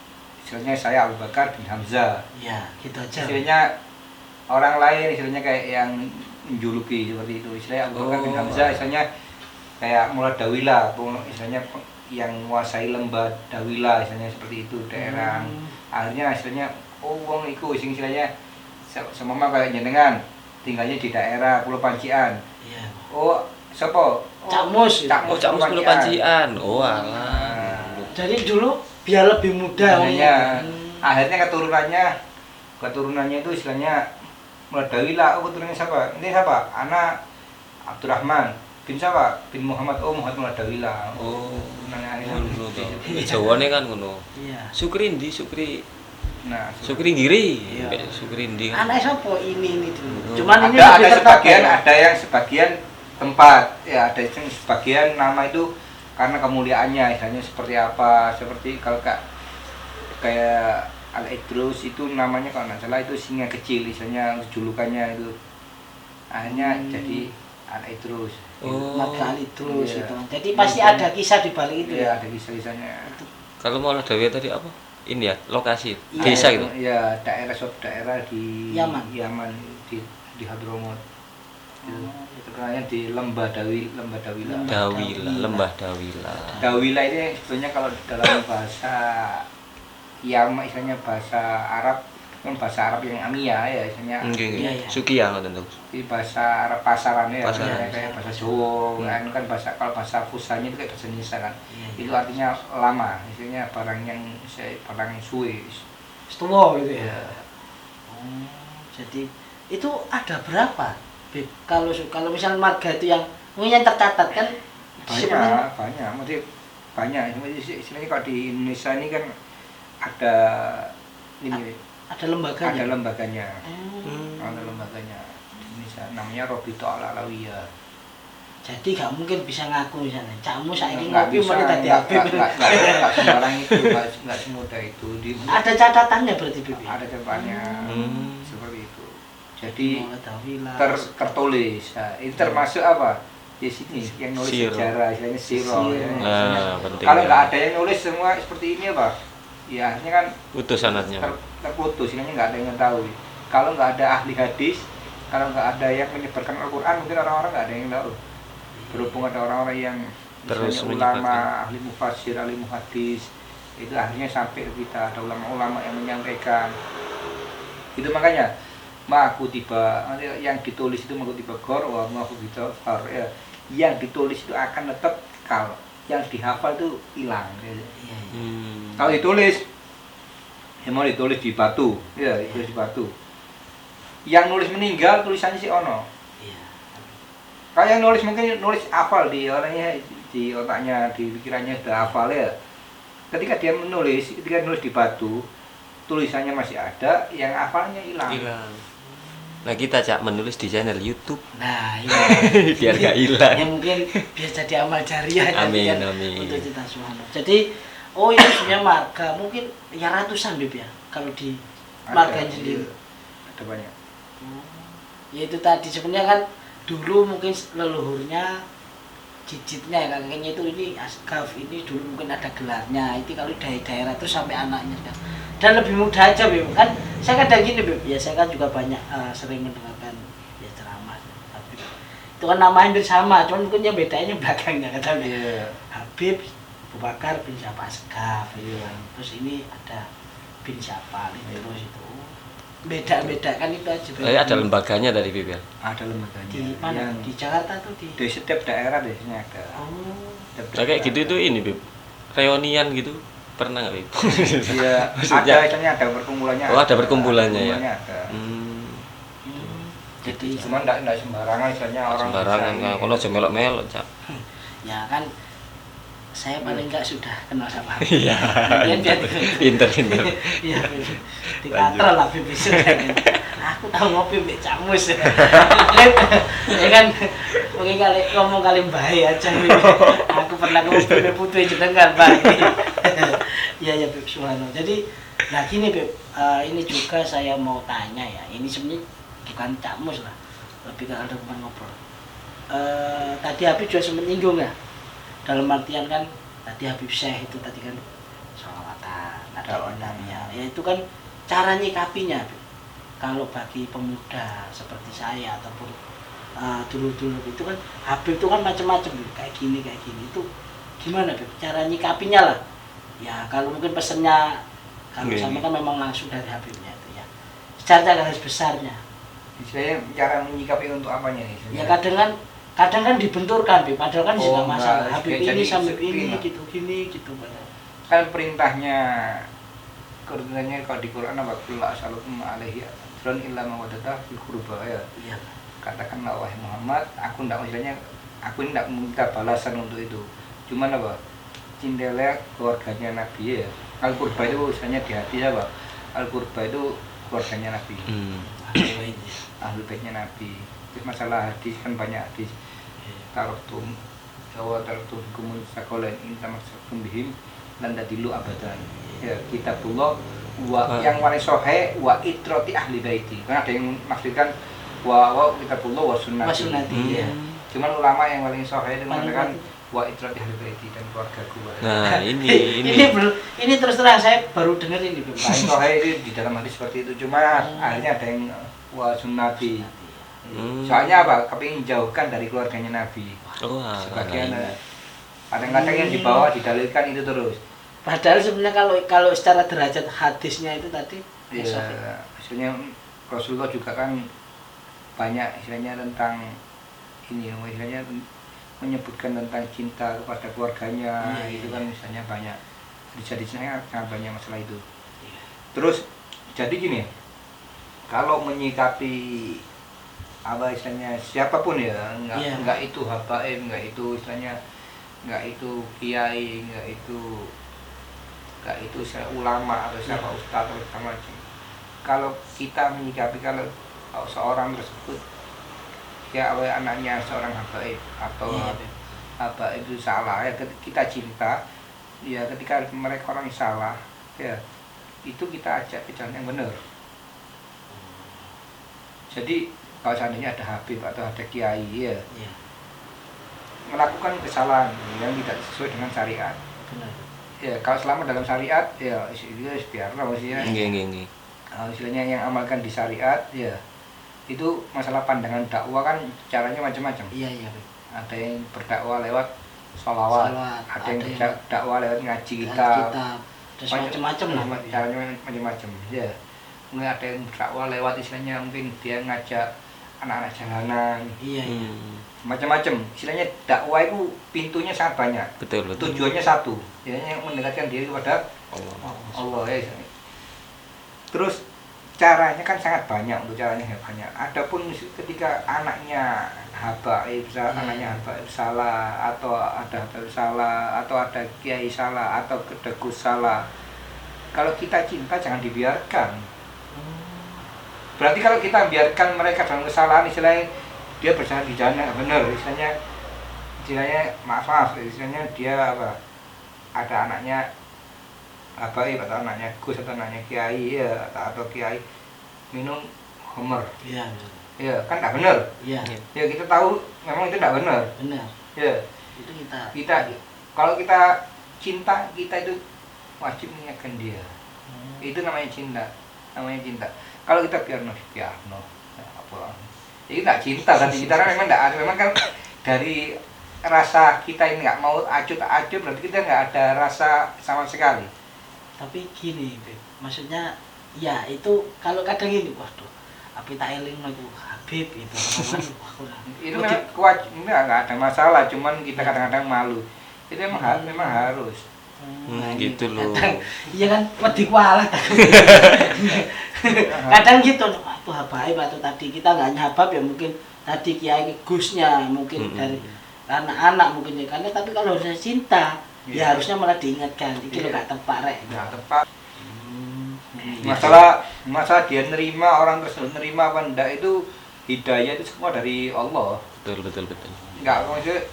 istilahnya saya Abu Bakar bin Hamzah. Iya, gitu aja. Istilahnya orang lain istilahnya kayak yang menjuluki seperti itu. Istilahnya Abu Bakar bin Hamzah istilahnya kayak Mulad Dawila, istilahnya yang menguasai lembah Dawila istilahnya seperti itu daerah. Akhirnya istilahnya wong iku istilahnya semama kayak jenengan tinggalnya di daerah Pulau Pancian. Iya. Siapa? Cakmus Pulau Pancian. Oh, alah. Jadi dulu biar lebih mudah akhirnya keturunannya itu istilahnya Mulad Dawila. Keturunannya siapa? Ini siapa? Anak Abdurrahman bin siapa? Bin Muhammad Muhammad Mulad Dawila. Ngono to. Jawane kan ngono. Iya. Sukri Giri. Sukri Ndi. Anak siapa ini dulu. Cuman ini ada yang sebagian tempat ya, ada yang sebagian nama itu karena kemuliaannya istilahnya seperti apa, seperti kalau kayak Al-Idrus itu namanya kalau nggak salah itu singa kecil istilahnya julukannya itu akhirnya jadi Al-Idrus. Marga Al-Idrus itu. Jadi pasti ada kisah di balik itu ya. Ada kisah-kisahnya. Kalau Maulad Dawi tadi apa? Ini ya, lokasi desa gitu. Iya, daerah di Yaman di Hadramut. Itu namanya di Lembah Dawila. Lembah Dawila. Dawila ini sebetulnya kalau dalam bahasa Yaman istilahnya bahasa Arab kan bahasa Arab yang amiyah ya istilahnya. Nggih, nggih. Iya, iya. Sukiya ngoten to. Di bahasa Arab pasaran ya, Pasaran. kayak bahasa Jawa, kan bahasa kalau bahasa fusanya itu kayak bahasa Indonesia kan. Iya, iya. Itu artinya lama, istilahnya barang yang suwe. Setua gitu ya. Ya. Oh, jadi itu ada berapa, Beb? Kalau misalnya marga itu yang mungkin yang tercatat kan sebenarnya Banyak, maksudnya banyak. Istilahnya kalau di Indonesia ini kan ada ini, ada lembaganya. ada lembaganya. Hmm. Ada lembaganya di Indonesia namanya Robito Al-Alawiyah. Jadi gak mungkin bisa ngaku misalnya camu saiki Nggak ngopi bisa, mau tadi nggak Habib. sembarang itu, nggak semudah itu. Ada catatannya berarti Beb. Ada depannya Hmm. seperti itu. Jadi Mengetahuilah. tertulis. Nah, ini termasuk apa? Di sini yang nulis Siro. sejarah, istilahnya siro. Ya. Nah, penting. Kalau nggak ada yang nulis semua seperti ini apa? Ya akhirnya kan Putus sanatnya. terputus, istilahnya nggak ada yang tahu. Kalau nggak ada ahli hadis, kalau nggak ada yang menyebarkan Al-Quran, mungkin orang-orang nggak ada yang tahu. Berhubung ada orang-orang yang Terus misalnya ulama, menyebarkan. ahli mufasir, ahli muhadis, itu akhirnya sampai ke kita, ada ulama-ulama yang menyampaikan. Itu makanya maku tiba yang ditulis itu maku tiba gor wa maku tiba far ya. Yang ditulis itu akan tetap kekal, yang dihafal itu hilang. Iya, iya. Kalau ditulis, yang mau ditulis di batu, ya ditulis di batu. Yang nulis meninggal tulisannya si ono. Iya. Kalau yang nulis mungkin nulis hafal di orangnya, di otaknya, di pikirannya sudah hafal ya. Ketika dia menulis, ketika nulis di batu, tulisannya masih ada, yang hafalnya hilang. Hilang. Nah, kita Cak menulis di channel YouTube Nah, iya. biar gak hilang. Ya mungkin biar jadi amal jariah Amin, nanti kan amin. untuk kita subhanallah. Jadi oh ini sebenarnya marga mungkin ya ratusan Beb ya kalau di marganya Ada, sendiri. iya, ada banyak. Ya itu tadi sebenarnya kan dulu mungkin leluhurnya cicitnya ya kakeknya itu ini asgaf ini dulu mungkin ada gelarnya itu kalau dari daerah terus sampai anaknya dan lebih mudah aja Beb kan saya kadang gini Beb ya saya kan juga banyak sering mendengarkan ya ceramah Habib itu kan nama hampir sama cuman mungkin yang bedanya belakangnya kata Beb. Iya. Habib Abu Bakar bin siapa asgaf gitu kan. Terus ini ada bin siapa terus itu beda-beda kan itu aja Beb. Ada lembaganya dari Bib ya. Ada lembaganya. Di mana? Yang Di Jakarta tuh di. di setiap daerah biasanya ada. Oh. Nah, kayak gitu itu ini Bib. Reunian gitu. Pernah nggak Bib? Iya, Maksudnya- ada istilahnya ada perkumpulannya. Oh, ada perkumpulannya ya? Ada. Hmm. Jadi Cuman enggak sembarangan istilahnya orang Sembarangan bisa kan. ini. Kalau aja melok-melok Cak. ya kan saya paling enggak sudah kenal sama Habib. Iya. Biar Pinter. Iya, di katral lah Habib bisa. Aku tahu ngopi mbek camus. Ya kan mungkin kali ngomong kali bahaya aja. Aku pernah ngopi mbek putri jenengan Pak. Iya ya Beb subhanallah. Jadi nah gini Beb, ini juga saya mau tanya ya. Ini sebenarnya bukan camus lah. Lebih ke ada teman ngobrol. Tadi Habib juga sempat nyinggung ya. Dalam artian kan tadi Habib Syekh itu tadi kan sholawatan, ada ya itu kan cara nyikapinya Habib. Kalau bagi pemuda seperti saya ataupun dulu-dulu itu kan Habib itu kan macam-macam kayak gini itu gimana Habib cara nyikapinya lah ya kalau mungkin pesennya kalau Oke. sama kan memang langsung dari Habibnya itu ya secara garis besarnya Istilahnya cara menyikapi untuk apanya nih? ya kadang kan dibenturkan Bib, padahal kan Oh, nggak masalah enggak. Habib Jadi ini sama seperti ini ini. gitu padahal. Kan perintahnya keurunannya kalau di Quran apa kullu as'alukum alaihi ajran illa mawaddatah fil qurba ya. Iya. Katakanlah wahai Muhammad, aku enggak istilahnya aku ini enggak meminta balasan untuk itu. Cuman apa? Cintailah keluarganya Nabi ya. Al-Qurba itu istilahnya di hati apa? Al-Qurba itu keluarganya Nabi. Aduh, ini. Ahli baitnya Nabi. Terus masalah hadis kan banyak hadis. Tarotum bahwa tarotum kumun sakolain intamasakum bihim lan tadilu abadan. Ya kitabullah yang paling sahih wa itrati ahli baiti. Kan ada yang maksudkan wa kitabullah wa sunnati. Sunnati, ya. Cuman ulama yang paling sahih itu Paling mengatakan baik. wa itrati ahli baiti dan keluargaku. Nah, ini. ini terus terang saya baru dengar ini Bib. Paling sahih itu di dalam hadis seperti itu. Cuma akhirnya ada yang wa sunnati. Soalnya apa? Kepingin jauhkan dari keluarganya Nabi. Wah, Sebagian nah, kadang-kadang yang dibawa didalilkan itu terus. Padahal sebenarnya kalau secara derajat hadisnya itu tadi Ya, istilahnya Rasulullah juga kan banyak istilahnya tentang ini, istilahnya menyebutkan tentang cinta kepada keluarganya. Itu kan misalnya banyak jadi sangat banyak masalah itu. Terus jadi gini, kalau menyikapi apa istilahnya siapapun ya, enggak itu habaib, enggak itu istilahnya, enggak itu kiai, enggak itu ulama atau siapa ustadz atau segala macam. Kalau kita menyikapi, kalau seorang tersebut ya anaknya seorang habaib atau habaib itu salah ya, kita cinta ya, ketika mereka orang salah ya, itu kita ajak ke jalan yang benar. Jadi kalau seandainya ada habib atau ada kiai ya, melakukan kesalahan yang tidak sesuai dengan syariat, ya kalau selama dalam syariat ya itu biarlah maksudnya. Istilahnya yang amalkan di syariat ya, itu masalah pandangan dakwah kan caranya macam-macam. Ada yang berdakwah lewat sholawat, ada yang berdakwah lewat ngaji kitab, macam-macam lah caranya macam-macam ya. Mungkin ada yang berdakwah lewat istilahnya mungkin dia ngajak anak-anak jalanan, macam-macam. Istilahnya dakwah itu pintunya sangat banyak. Betul. Tujuannya satu, yang mendekatkan diri kepada Allah ya. Terus caranya kan sangat banyak, Adapun ketika anaknya habaib, anaknya habaib salah, atau ada habaib salah, atau ada kiai salah, atau kedekus salah, kalau kita cinta jangan dibiarkan. Berarti kalau kita biarkan mereka dalam kesalahan, istilahnya dia berjalan di jalan yang benar, istilahnya maaf, istilahnya dia ada anaknya habaib atau anaknya gus atau anaknya kiai ya, atau kiai minum homer, ya kan tidak benar. Ya kita tahu memang itu tidak benar. Ya itu kita kalau kita cinta, kita itu wajib mengingatkan dia. Itu namanya cinta. Kalau kita biarno ya apa, itu tidak cinta. Tadi kita kan memang kan dari rasa kita ini nggak mau acuh, berarti kita nggak ada rasa sama sekali. Tapi gini, Beb, maksudnya ya itu kalau kadang ini, waduh, api tak eling itu Habib itu itu memang nggak ada masalah, cuman kita kadang-kadang malu. Itu memang harus. Gitu loh. Iya kan, wedi kualat. Kadang gitu, itu habaib atau tadi kita nggak nyabab ya, mungkin tadi kiai gusnya mungkin dari anak-anak mungkin ya, karena tapi kalau saya cinta ya harusnya malah diingatkan, itu nggak tepat rek. Nggak tepat. Masalah dia nerima, orang tersebut nerima apa enggak, itu hidayah itu semua dari Allah. Betul. Enggak maksudnya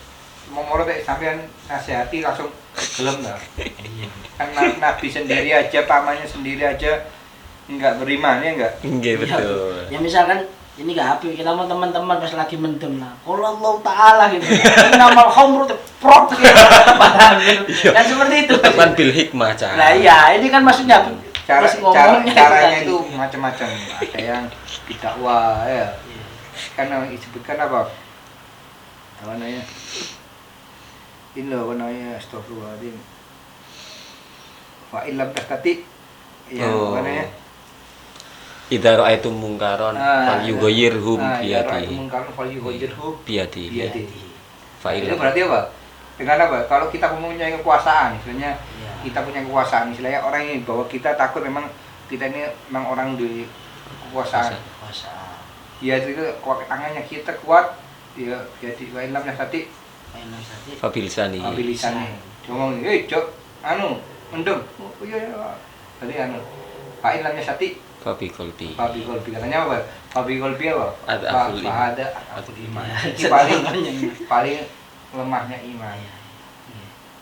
mau sampean nasihati langsung gelem lah. Kan Nabi sendiri aja, pamannya sendiri aja enggak beriman ya enggak? Betul. Ya misalkan ini nggak habis, kita mau teman-teman pas lagi mendem lah, kalau Allah Ta'ala gitu, nama khamru prok gitu, kan seperti itu. Teman bil hikmah cara. Nah iya, ini kan maksudnya caranya itu macam-macam. Ada yang didakwah ya, karena disebutkan apa namanya? Ini loh namanya, astagfirullahaladzim. Wa illam tastati, ya namanya. Idza ra'aitum mungkaron falyughayyirhu biyadi. Itu berarti apa? Dengan apa? Kalau kita mempunyai kekuasaan, misalnya kita punya kekuasaan, misalnya orang yang bawa kita takut, memang kita ini memang orang di kekuasaan. Ya itu tangannya kita kuat, ya jadi wa illam tastati Fabilisani. Ngomong, Jok, mendem. Oh iya. Tadi Pak illam tastati Fabi kolbi katanya apa? Fabi kolbi apa? Ada iman. Ini paling lemahnya iman.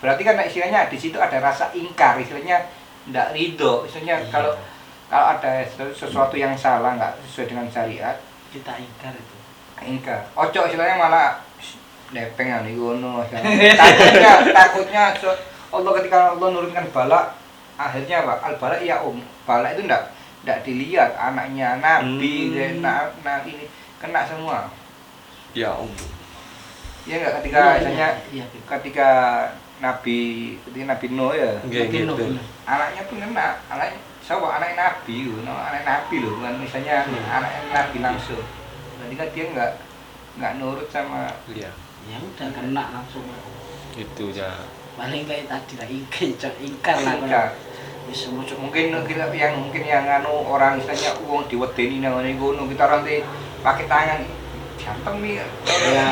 Berarti kan istilahnya di situ ada rasa ingkar, istilahnya tidak ridho. Istilahnya kalau ada sesuatu yang salah, nggak sesuai dengan syariat, kita ingkar itu. Ingkar. Ojo istilahnya malah nepeng yang digono. Takutnya Allah ketika Allah nurunkan bala, akhirnya apa? Al-bala ya bala itu tidak dilihat, anaknya Nabi, ini kena semua. Ya Ya enggak, ketika Nabi Nuh ya, anaknya anaknya pun kena, anaknya Siapa anak Nabi, anak Nabi loh, kan misalnya anak Nabi langsung. Jadi kan dia nggak nurut sama. Iya. Ya udah kena langsung. Itu ya. Paling kayak tadi lah ingkar lah. Ingkar. Bisa muncul Mungkin yang orang misalnya uang diwedeni nang ngene ngono kita nanti pakai tangan ganteng nih. ya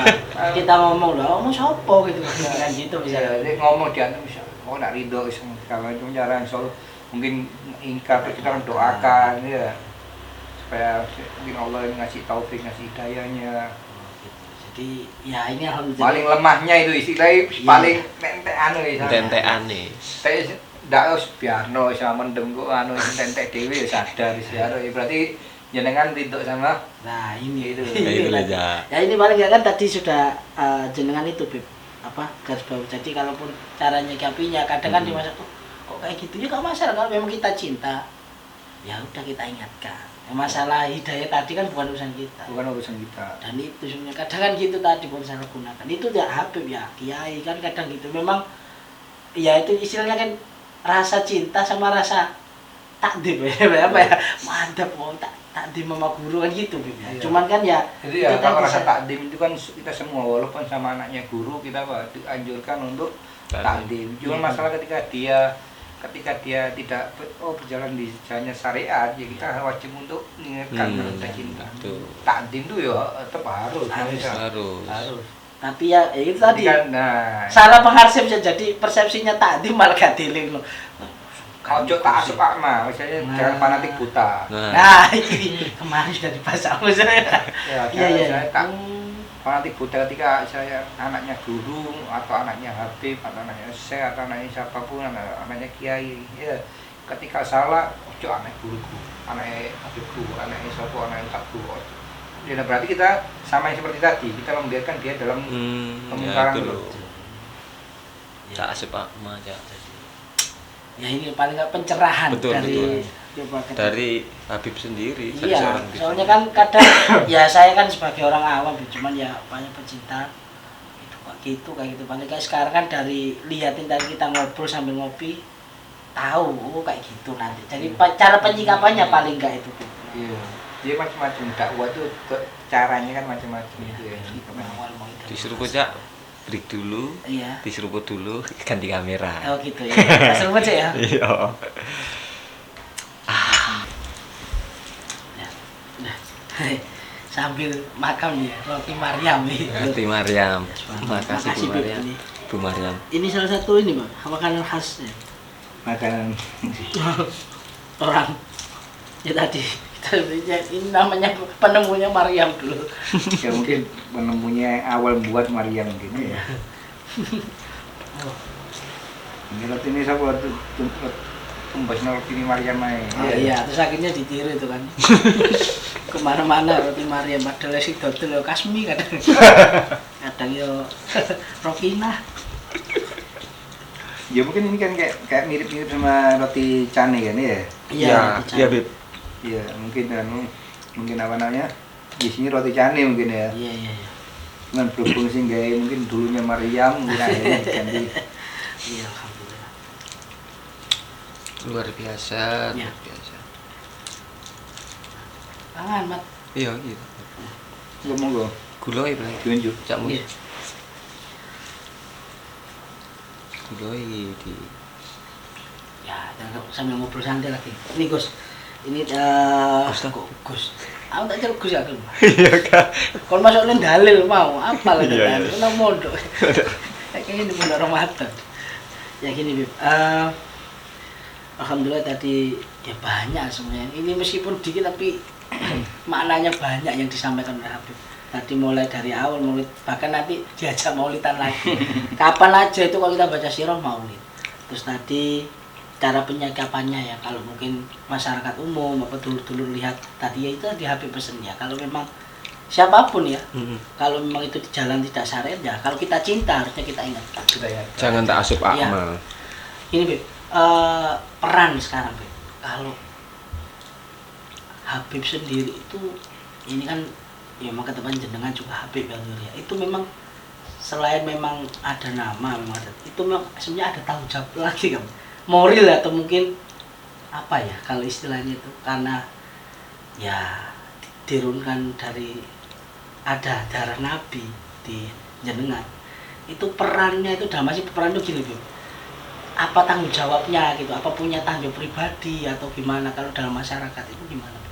kita ngomong lah, ngomong sopo gitu kan gitu bisa. Dia ngomong dia bisa. Oh nak ridho kalau itu cara insya Allah mungkin ingkar terus kita doakan ya supaya mungkin Allah ngasih taufik ngasih hidayahnya. Jadi ya ini alhamdulillah. Paling lemahnya itu istilahnya paling tentekan ya. Tentekan nih. Ndak wis biarno sama mendem kok anu tentek dhewe ya sadar wis ya berarti jenengan ridho sama. Nah ini itu. Itu aja. Ya ini paling enggak kan tadi sudah jenengan itu Bib apa garis bawah. Jadi kalaupun caranya nyikapinya kadang kan di masa kok kayak gitu ya enggak masalah kalau memang kita cinta. Ya udah kita ingatkan. Masalah hidayah tadi kan bukan urusan kita. Bukan urusan kita. Dan itu sebenarnya kadang kan gitu tadi pun salah gunakan. Itu ya Habib ya kiai kan kadang gitu. Memang ya itu istilahnya kan rasa cinta sama rasa takdim ya apa ya mantap takdim sama guru kan gitu Bib ya. Iya. Cuman kan ya jadi ya kalau rasa takdim itu kan kita semua walaupun sama anaknya guru kita dianjurkan untuk takdim. Cuma masalah ketika dia tidak berjalan di jalannya syariat ya kita wajib untuk mengingatkan rasa cinta. Takdim itu ya tetap harus. Tapi ya itu tadi kan, nah, salah pengarsip bisa jadi persepsinya takdim malah gak diling loh. Kalau tak asup akma, misalnya jangan fanatik buta. Nah, ini kemarin sudah dibahas sama saya. Saya tak fanatik buta ketika saya anaknya guru atau anaknya habib atau anaknya syekh atau anaknya siapapun, anaknya kiai. Ya, ketika salah, ojo anak guruku, anaknya habibku, anaknya siapa, anaknya ustadzku. Ya berarti kita sama yang seperti tadi, kita membiarkan dia dalam kemungkaran dulu. Tak sepak aja. Ya ini paling nggak pencerahan betul. Dari Habib sendiri. Iya, soalnya kan kadang ya saya kan sebagai orang awam, cuman ya banyak pecinta itu kayak gitu. Paling kayak sekarang kan dari lihatin tadi kita ngobrol sambil ngopi, tahu kayak gitu nanti. Jadi cara penyikapannya paling nggak itu. Iya. Dia macam-macam dakwah itu caranya kan macam-macam gitu ya. Disuruh aja break dulu, iya. Diseruput dulu, ganti kamera. Oh gitu ya. Seruput aja ya. Iya. Nah, sambil makan nih roti Maryam nih. Roti Maryam. Makasih Bu Maryam. Bu Maryam. Ini salah satu ini Bang, makanan khasnya. Makanan orang ya tadi ini namanya penemunya Maryam dulu. Ya mungkin penemunya awal buat Maryam gitu ya. Ini roti ini saya buat tumbas roti ini Maryam aja. Iya, terus akhirnya ditiru itu kan. Kemana-mana roti Maryam, padahal sih dodol Kasmi kadang. Kadang yo Rokina. Ya mungkin ini kan kayak mirip-mirip sama roti cane kan ya. Iya, Bib. Iya, mungkin apa namanya? Di sini roti cane mungkin ya. Iya. Cuman berhubung sih gaya mungkin dulunya Maryam, mungkin akhirnya diganti. Iya, alhamdulillah. Luar biasa, Ya. luar biasa. Tangan, Mat. Iya, gitu. Monggo. Guloi paling Tunjuk. cak mu. Iya. Guloi di Ya, sambil ngobrol santai lagi. Ini Gus. Ini Gus. Aku tak ceruk Gus ya, Gus. Iya, Kak. Kalau masukin dalil mau apa lagi Iya, kan? iya. Kena mondok. Kayaknya di pondok Ramadan. Ya gini, Bib. Alhamdulillah tadi ya banyak semuanya. Ini meskipun dikit tapi maknanya banyak yang disampaikan oleh Habib. Tadi mulai dari awal maulid, bahkan nanti diajak maulidan lagi. Kapan aja itu kalau kita baca sirah maulid. Terus tadi cara penyikapannya ya, kalau mungkin masyarakat umum apa dulur-dulur lihat tadi ya itu di Habib pesen ya. Kalau memang siapapun ya, kalau memang itu di jalan tidak syariat ya, kalau kita cinta harusnya kita ingatkan. jangan tak asup Iya. akmal. Ini Bib, peran sekarang Bib. Kalau Habib sendiri itu ini kan ya maka teman jenengan juga Habib ya, itu memang selain memang ada nama memang ada, itu memang sebenarnya ada tanggung jawab lagi kan, moral atau mungkin apa ya kalau istilahnya itu, karena ya dirunkan dari ada darah Nabi di jenengan, itu perannya itu dalam masih peran itu gini Bib, apa tanggung jawabnya gitu, apa punya tanggung jawab pribadi atau gimana kalau dalam masyarakat itu gimana?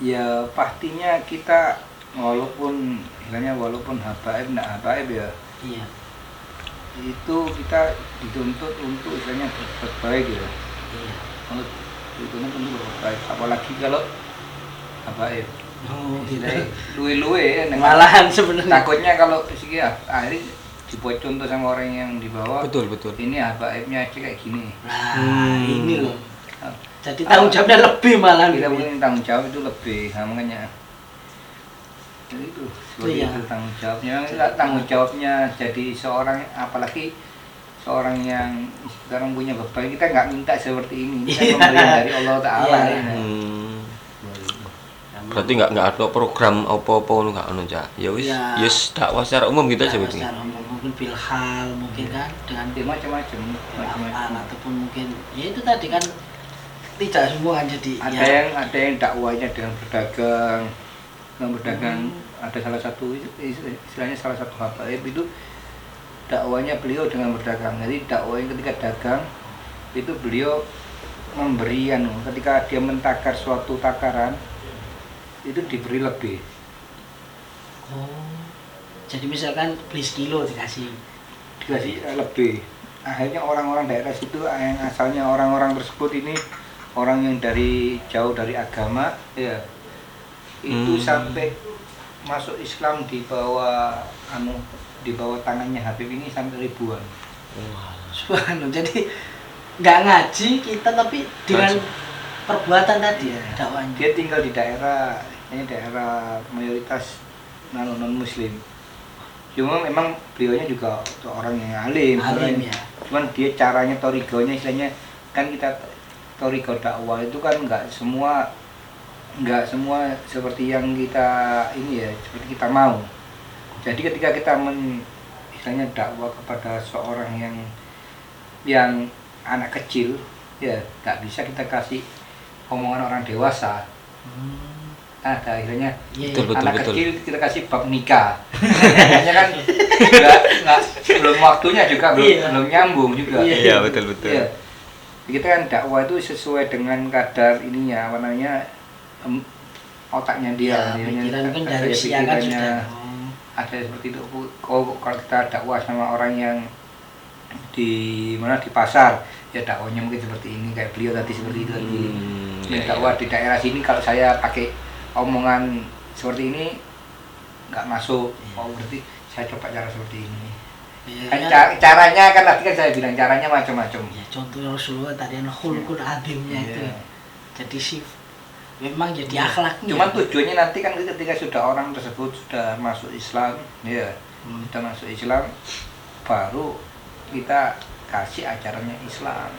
Ya pastinya kita walaupun habaib enggak habaib ya, Iya. itu kita dituntut untuk istilahnya berbuat baik ya. Iya. Dituntut untuk berbuat baik, apalagi kalau habaib. Oh, gitu. Istilahnya luwe-luwe ya, Malahan sebenarnya. takutnya kalau sih ya akhirnya dibuat contoh sama orang yang di bawah. Betul. Ini habaibnya aja kayak gini. Nah, ini loh. Jadi tanggung jawabnya lebih malah Kita gitu. punya tanggung jawab itu lebih, nah, makanya jadi itu seperti Iya. itu tanggung jawabnya. Tanggung jawabnya jadi seorang, apalagi seorang yang sekarang punya beban, kita nggak minta seperti ini, kita Iya. pemberian dari Allah Taala. Iya. Ya. Berarti nggak ada program apa-apa ngono nggak ono Cak. Ya wis, Ya. yes dakwah secara umum gitu aja betul. Secara umum, mungkin bilhal mungkin kan dengan Ya, macam-macam. bilhal ataupun mungkin ya itu tadi kan tidak semua kan jadi Ada yang dakwahnya dengan berdagang, ada salah satu istilahnya salah satu habaib itu dakwahnya beliau dengan berdagang. Jadi dakwahnya ketika dagang itu beliau memberian, ketika dia mentakar suatu takaran itu diberi lebih. Oh, jadi misalkan beli sekilo dikasih Lebih. Akhirnya orang-orang daerah situ yang asalnya orang-orang tersebut ini orang yang jauh dari agama ya, itu sampai masuk Islam di bawah tangannya Habib ini sampai ribuan. Subhanallah. Jadi nggak ngaji kita tapi dengan perbuatan tadi ya dakwahnya. Dia tinggal di daerah mayoritas non muslim. Cuma memang beliaunya juga orang yang alim Ya. Cuman dia caranya, torigonya istilahnya kan, kita torigo dakwah itu kan nggak semua seperti yang kita ini ya, seperti kita mau. Jadi ketika kita istilahnya dakwah kepada seorang yang anak kecil ya, nggak bisa kita kasih omongan orang dewasa. Ada akhirnya Betul. anak kecil kita kasih bab nikah. Hanya kan nggak belum waktunya juga, belum nyambung juga. Iya, betul. Iya. Kita kan dakwah itu sesuai dengan kadar ininya, apa namanya, otaknya dia. Ya, pikiran kan dari usia kan sudah. Ada seperti itu. Kalau kita dakwah sama orang yang di pasar, ya dakwahnya mungkin seperti ini, kayak beliau tadi seperti itu tadi. Dakwah di daerah sini kalau saya pakai omongan seperti ini nggak masuk. Oh, berarti saya coba cara seperti ini. Kan caranya kan tadi kan saya bilang caranya macam-macam. Ya, contohnya Rasulullah tadi khulqul adimnya itu. Jadi memang jadi akhlaknya. Cuman tujuannya nanti kan ketika sudah orang tersebut sudah masuk Islam, ya, sudah masuk Islam, baru kita kasih acaranya Islam.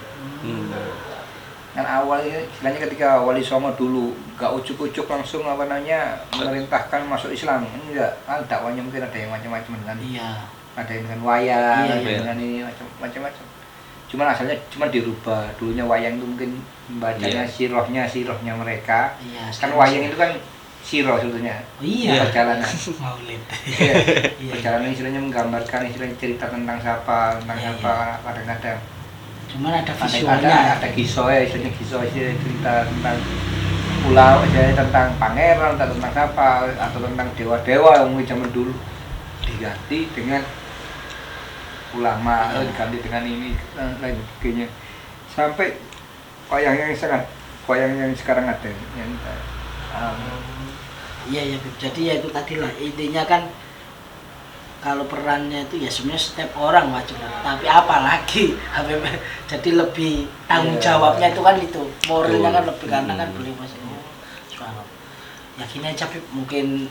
Kan awalnya istilahnya ketika Wali Songo dulu gak ujuk-ujuk langsung memerintahkan masuk Islam. Ini enggak, kan dakwanya mungkin ada yang macam-macam dengan ada yang dengan wayang, ada yang dengan ini macam-macam. Cuman asalnya dirubah. Dulunya wayang itu mungkin membacanya sirohnya mereka. Kan wayang itu kan siroh sebetulnya. Perjalanan. Maulid. Perjalanan istilahnya menggambarkan istilahnya cerita tentang siapa kadang-kadang. Cuman ada visualnya. Ada istilahnya cerita tentang pulau, tentang pangeran, tentang siapa, atau tentang dewa-dewa yang mungkin zaman dulu, diganti dengan ulama, diganti dengan ini lain sebagainya, sampai wayang yang sekarang ada yang iya jadi ya itu tadi lah intinya kan, kalau perannya itu ya sebenarnya setiap orang wajib, tapi apalagi Habib jadi lebih tanggung jawabnya itu kan itu moralnya kan lebih, karena kan beliau masih yakin aja Habib, mungkin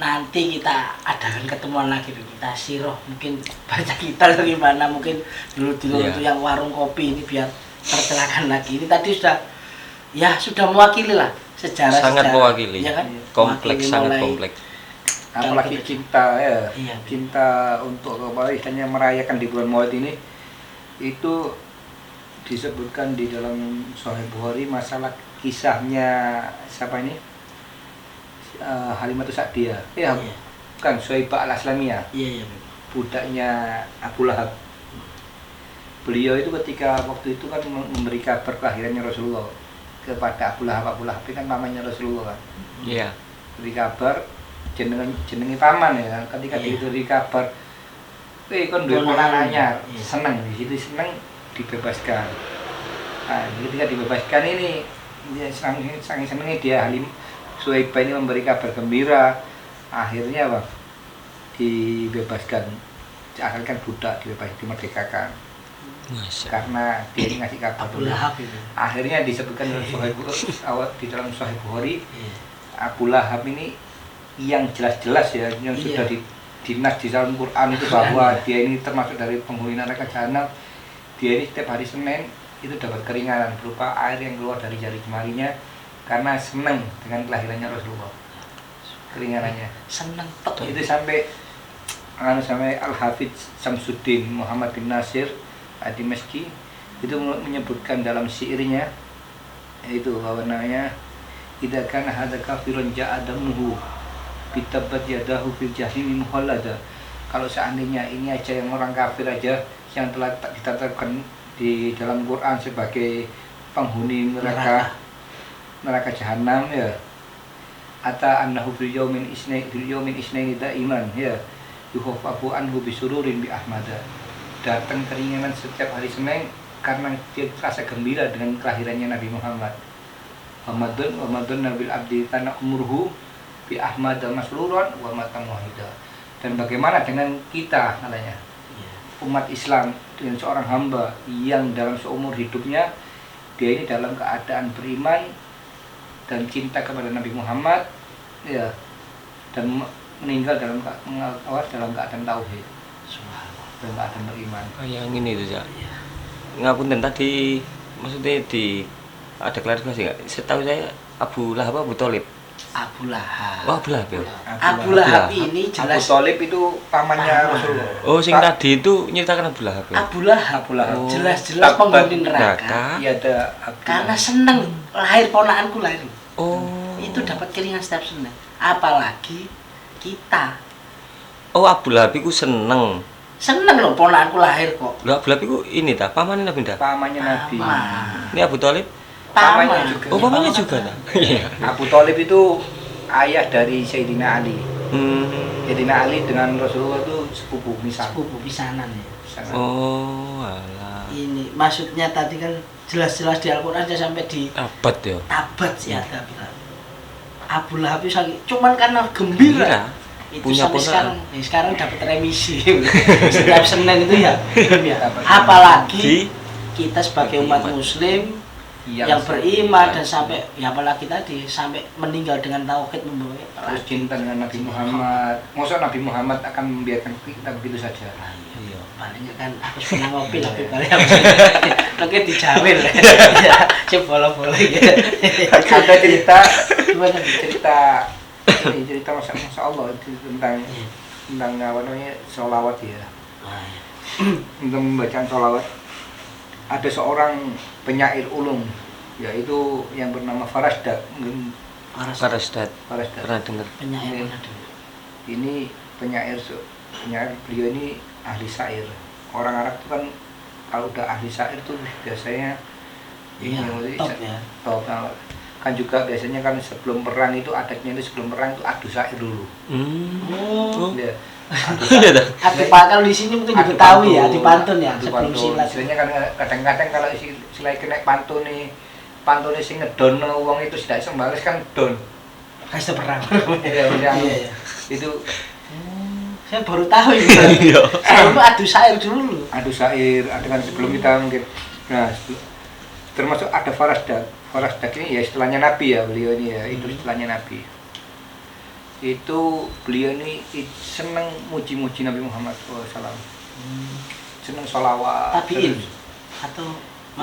nanti kita adakan ketemuan lagi kita siroh, mungkin baca kita atau gimana, mungkin dulu itu yang warung kopi ini biar tercerahkan lagi. Ini tadi sudah mewakili lah sejarah, sangat mewakili ya kan? Kompleks, sangat kompleks. Apalagi cinta cinta untuk istilahnya merayakan di bulan Maulid ini, itu disebutkan di dalam Sahih Bukhari masalah kisahnya siapa ini? Halimatus Sa'diyah. Iya. Bukan Suhaibah Al-Aslamiyah. Iya. Budaknya Abu Lahab. Beliau itu ketika waktu itu kan memberi kabar kelahirannya Rasulullah kepada Abu Lahab. Abu Lahab itu kan pamannya Rasulullah kan. Iya. Beri kabar jenengi paman ya. Ketika diberi kabar, kon duwe ponakan anyar, seneng di situ seneng dibebaskan. Nah, ketika dibebaskan ini dia sangat senengnya dia Suhaibah ini memberi kabar gembira. Akhirnya apa? Dibebaskan. Asalkan budak dibebaskan, dimerdekakan. Karena dia ini ngasih kabar Abu Lahab itu. Akhirnya disebutkan di dalam Sahih Bukhari, Abu Lahab ini yang jelas-jelas ya, yang sudah dinas di dalam Quran itu bahwa dia ini termasuk dari penghuni neraka jahanam. Dia ini setiap hari Senin itu dapat keringanan berupa air yang keluar dari jari jemarinya karena senang dengan kelahirannya Rasulullah. Keringanannya Seneng itu sampai Al-Hafidz Samsuddin Muhammad bin Nasir Ad-Dimashqi itu menyebutkan dalam syairnya, yaitu bahwa namanya idza kana hadza kafirun ja'adamuhu bitabat yadahu fil jahim mukhallada. Kalau seandainya ini aja yang orang kafir aja yang telah ditetapkan di dalam Quran sebagai penghuni neraka jahanam ya, ata annahu fil yaumin isnaini daiman ya, yukhaffafu anhu bisururin bi ahmada. Datang keringanan setiap hari Senin karena dia rasa gembira dengan kelahirannya Nabi Muhammad. Muhammadun nabil abdi tanah umurhu bi ahmad masruran wa mata muwahhida. Dan bagaimana dengan kita katanya, umat Islam, dengan seorang hamba yang dalam seumur hidupnya dia ini dalam keadaan beriman dan cinta kepada Nabi Muhammad ya, dan meninggal dalam keadaan tauhid, dalam keadaan beriman. Yang ini itu ya. Ngapunten tadi maksudnya ada klarifikasi nggak? Setahu saya Abu Lahab Abu Thalib. Abu Lahab. Oh, Abu Lahab ya. Abu Lahab ini Abu jelas Thalib itu pamannya Rasulullah. Oh, sing tadi itu nyeritakan Abu Lahab ya. Abu Lahab. Oh. Jelas-jelas penghuni neraka. Iya ada Abu Karena Lahab. seneng lahir ponakanku lahir. Oh. Itu dapat keringan setiap Senin. Apalagi kita. Oh, Abu Lahab iku seneng. Seneng loh ponakanku lahir kok. Lah Abu Lahab iku ini ta, pamannya Nabi dah. Pamannya Nabi. Paman. Ini Abu Thalib. Pamannya juga. Oh, pamannya juga ta. Iya. Abu Thalib itu ayah dari Sayyidina Ali. Hmm. Sayyidina Ali dengan Rasulullah itu sepupu misal. Sepupu pisanan ya. Oh, alah. Ini maksudnya tadi kan jelas-jelas di Al-Qur'an aja sampai di Abad ya. tabat sih ada Abu Lahab itu sakit. Cuman karena gembira. Itu Punya sampai ponakan. sekarang dapat remisi setiap Senin itu ya. Apalagi kita sebagai umat Muslim yang beriman dan sampai ya apalagi tadi sampai meninggal dengan tauhid membawa terus cinta dengan Nabi Muhammad. Masa Nabi Muhammad akan membiarkan kita begitu saja? Iya, paling kan aku pernah ngopi tapi paling aku dijamin ya, bola-bola gitu. Ada cerita masa Allah itu tentang apa namanya sholawat ya. Tentang pembacaan sholawat. Ada seorang penyair ulung yaitu yang bernama Farasdak. Farasdat. Pernah dengar. Penyair Ini penyair beliau ini ahli syair. Orang Arab itu kan kalau udah ahli syair tuh biasanya top ya. Top. Kan juga biasanya kan sebelum perang itu adatnya itu sebelum perang itu adu syair dulu. Oh. Ya, Adu pakal di sini mungkin di Betawi ya, di pantun ya, sebelum silat. Istilahnya kan kadang-kadang kalau selain kena pantun sing ngedono wong itu tidak sembales kan don. Kasih perang. Iya. Itu saya baru tahu ini. Sebelum adu syair dulu. adu syair, kan sebelum kita mungkin. Nah, termasuk ada Farasdak ini ya istilahnya Nabi ya, beliau ini ya, itu istilahnya Nabi. Itu beliau ini seneng muji-muji Nabi Muhammad SAW. Seneng sholawat. Tabiin atau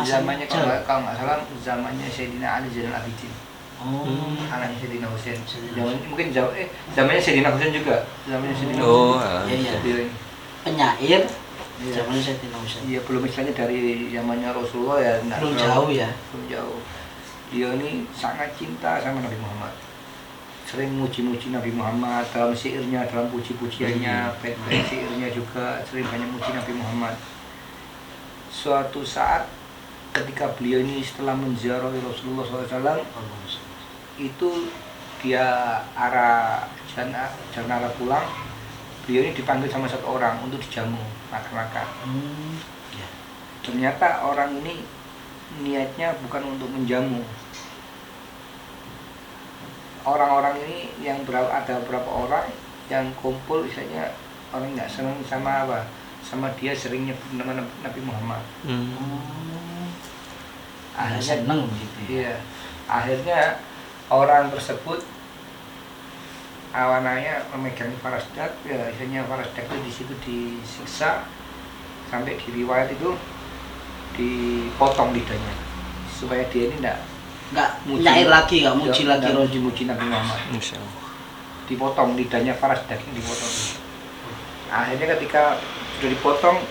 zamannya kalau nggak salah zamannya Sayyidina Ali Zainal Abidin. Anaknya Sayyidina Husain. Mungkin zamannya Sayyidina Husain juga. Zamannya Sayyidina Iya. Penyair Iya. Zamannya Sayyidina Husain. Iya, belum istilahnya dari zamannya Rasulullah ya. Nggak Belum terlalu- jauh ya. Belum jauh. Dia ini sangat cinta sama Nabi Muhammad. Sering muji-muji Nabi Muhammad dalam syairnya, dalam puji-pujiannya, bait-bait syairnya juga sering banyak muji Nabi Muhammad. Suatu saat ketika beliau ini setelah menziarahi Rasulullah SAW, itu dia jalan arah pulang, beliau ini dipanggil sama satu orang untuk dijamu makan-makan. Ya. Ternyata orang ini niatnya bukan untuk menjamu. Orang-orang ini yang ada beberapa orang yang kumpul, misalnya orang nggak senang sama apa, sama dia sering nyebut nama Nabi Muhammad. Akhirnya seneng gitu ya. Iya. Akhirnya orang tersebut awananya memegang farasdak, ya misalnya farasdak itu di situ disiksa sampai di riwayat itu dipotong lidahnya supaya dia ini Nggak nyair lagi, nggak muji lagi nggak Rasul. muji Nabi Muhammad. Insya Allah. Dipotong lidahnya farasdak, dipotong. Akhirnya ketika sudah dipotong,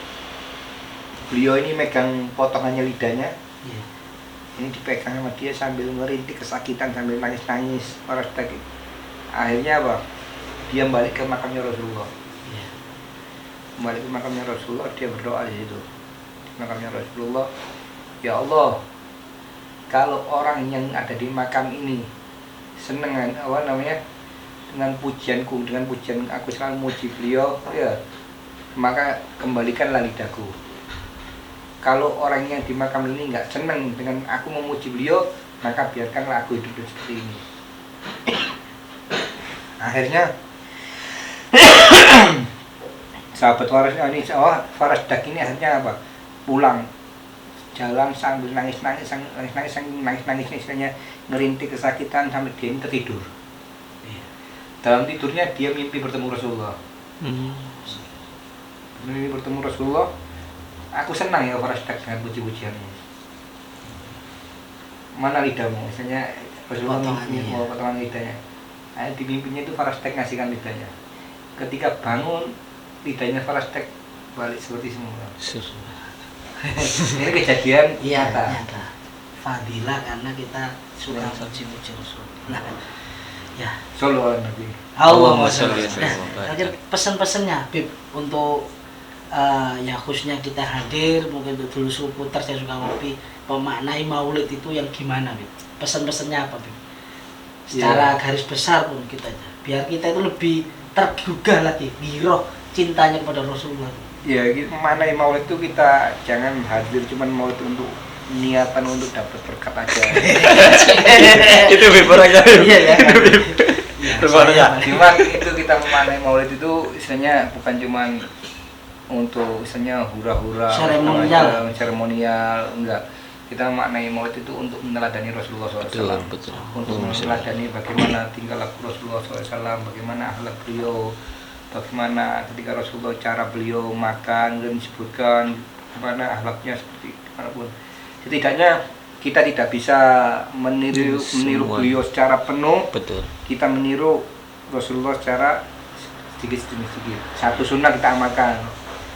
beliau ini megang potongannya lidahnya. Iya. Ini dipegang sama dia sambil merintih kesakitan, sambil nangis-nangis farasdak. Akhirnya apa? Dia balik ke makamnya Rasulullah. Iya. Kembali ke makamnya Rasulullah, dia berdoa di situ. Di makamnya Rasulullah, ya Allah, kalau orang yang ada di makam ini seneng dengan pujianku, dengan pujian aku selalu muji beliau, ya maka kembalikanlah lidahku. Kalau orang yang di makam ini nggak seneng dengan aku memuji beliau, maka biarkanlah aku hidup seperti ini. Akhirnya sahabat Farasdak ini akhirnya apa? Pulang, jalan sambil nangis-nangis istilahnya ngerintih kesakitan sampai dia ini tertidur. Dalam tidurnya dia mimpi bertemu Rasulullah. Mimpi bertemu Rasulullah. Aku senang ya Farasdak dengan puji-pujiannya. Mana lidahmu? Misalnya Rasulullah mau potongan lidahnya. Nah, di mimpinya itu Farasdak ngasihkan lidahnya. Ketika bangun, lidahnya Farasdak balik seperti semula. Ini kejadian nyata. Fadilah karena kita suka muji-muji Rasul. Nah, ya. Sallallahu Nabi. Allahumma sholli sholli. alaihi Nah, wasallam. akhir pesan-pesannya Bib untuk ya khususnya kita hadir mungkin untuk dulu suku putar saya suka ngopi memaknai maulid itu yang gimana Bib? Pesan-pesannya apa Bib? Secara garis besar pun kita biar kita itu lebih tergugah lagi giroh cintanya kepada Rasulullah. Ya, memaknai maulid itu kita jangan hadir cuman maulid untuk niatan untuk dapat berkat aja. Itu Bib orangnya. Iya ya. Cuman itu kita memaknai maulid itu istilahnya bukan cuman untuk misalnya hura-hura seremonial, enggak. Kita memaknai maulid itu untuk meneladani Rasulullah SAW. Betul. Untuk meneladani bagaimana tingkah laku Rasulullah SAW, bagaimana akhlak beliau, bagaimana ketika Rasulullah cara beliau makan dan disebutkan bagaimana akhlaknya seperti manapun. Setidaknya kita tidak bisa meniru beliau secara penuh. Betul. Kita meniru Rasulullah secara sedikit. Satu sunnah kita amalkan.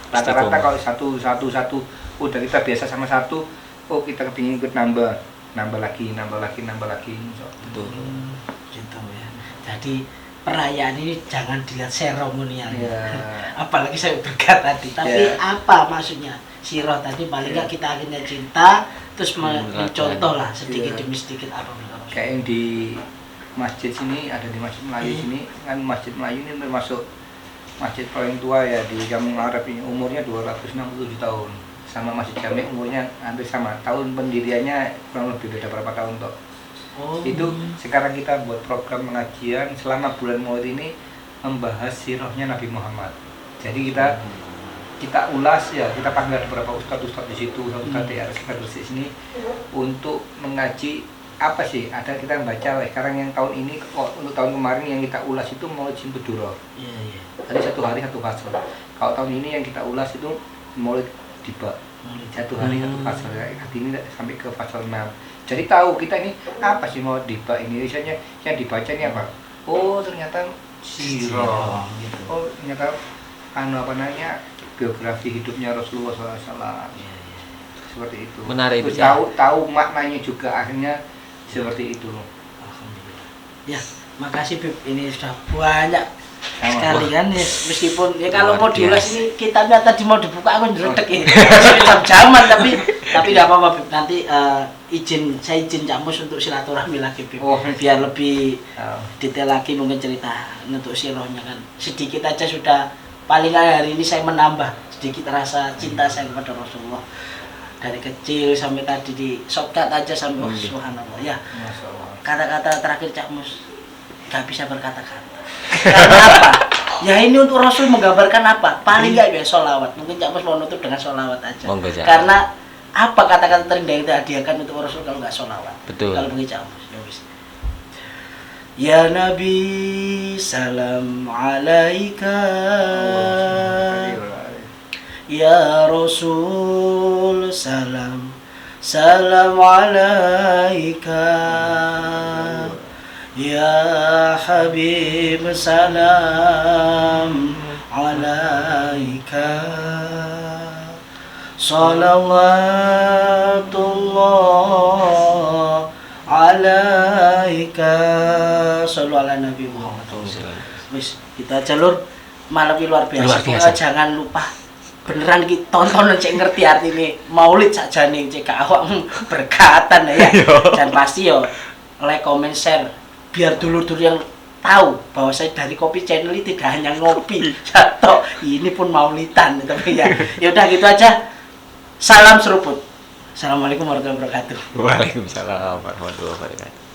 Rata-rata kalau satu udah kita biasa sama satu, kita kepingin ikut nambah lagi. Betul. Gitu ya. Jadi perayaan ini jangan dilihat seremonialnya. Yeah. Apalagi saya berkat tadi, tapi apa maksudnya? Sirah tadi paling nggak kita akhirnya cinta, terus mencontoh lah sedikit demi sedikit apa benar. Kayak yang di masjid sini, ada di Masjid Melayu sini, kan Masjid Melayu ini termasuk masjid paling tua ya di Kampung Arab ini, umurnya 267 tahun. Sama Masjid Jami umurnya hampir sama. Tahun pendiriannya kurang lebih beda berapa tahun toh. Itu sekarang kita buat program pengajian selama bulan Maulid ini membahas sirahnya Nabi Muhammad. Jadi kita ulas ya, kita panggil beberapa ustadz di situ, ustadz di RSK di sini untuk mengaji apa sih? Ada kita baca sekarang yang tahun ini, untuk tahun kemarin yang kita ulas itu Maulid Simpuduro. Iya. Tadi satu hari satu fasal. Kalau tahun ini yang kita ulas itu Maulid Diba. Satu hari satu fasal. Hari ini sampai ke fasal 6. Jadi tahu kita ini apa sih Maulid Diba ini? Misalnya yang dibaca ini apa? Oh ternyata sirah. Gitu. Oh ternyata biografi hidupnya Rasulullah SAW. Iya, iya. Seperti itu. Menarik Terus itu, ya. tahu maknanya juga akhirnya seperti itu. Alhamdulillah. Ya, makasih Bib. Ini sudah banyak Sama. sekali kan ya, meskipun ya kalau Luar mau diulas biasa. ini kitabnya tadi mau dibuka aku nyeretek ini jam-jaman tapi nggak apa-apa Bib. Nanti saya izin Cak Mus untuk silaturahmi lagi Bib. Oh. Biar lebih Oh. detail lagi mungkin cerita untuk sirohnya kan sedikit aja sudah, paling hari ini saya menambah sedikit rasa cinta saya kepada Rasulullah dari kecil sampai tadi di Sokdat aja sampai subhanallah ya. Masya Allah. Kata-kata terakhir Cak Mus nggak bisa berkata-kata. Karena apa? Ya ini untuk Rasul menggambarkan apa? Paling nggak ya sholawat. Mungkin Cak Mus mau nutup dengan sholawat aja. Monggo, Cak. Karena apa kata-kata terindah yang kita hadiahkan untuk Rasul kalau nggak sholawat? Betul. Kalau begitu Cak Mus, ya wis. Ya Nabi salam alaika, ya Rasul salam alaika, ya Habib salam alaika, salawatullah alaika, sallu ala Nabi Muhammad. Wis, kita jalur malam ini luar biasa. Luar biasa. Jangan lupa beneran kita tonton cek ngerti artinya maulid saja nih cek awak berkatan ya. Dan pasti yo like, comment, share biar dulur-dulur yang tahu bahwa saya dari Kopi Channel ini tidak hanya ngopi atau ini pun maulidan tapi ya udah gitu aja. Salam seruput. Assalamualaikum warahmatullahi wabarakatuh. Waalaikumsalam warahmatullahi wabarakatuh.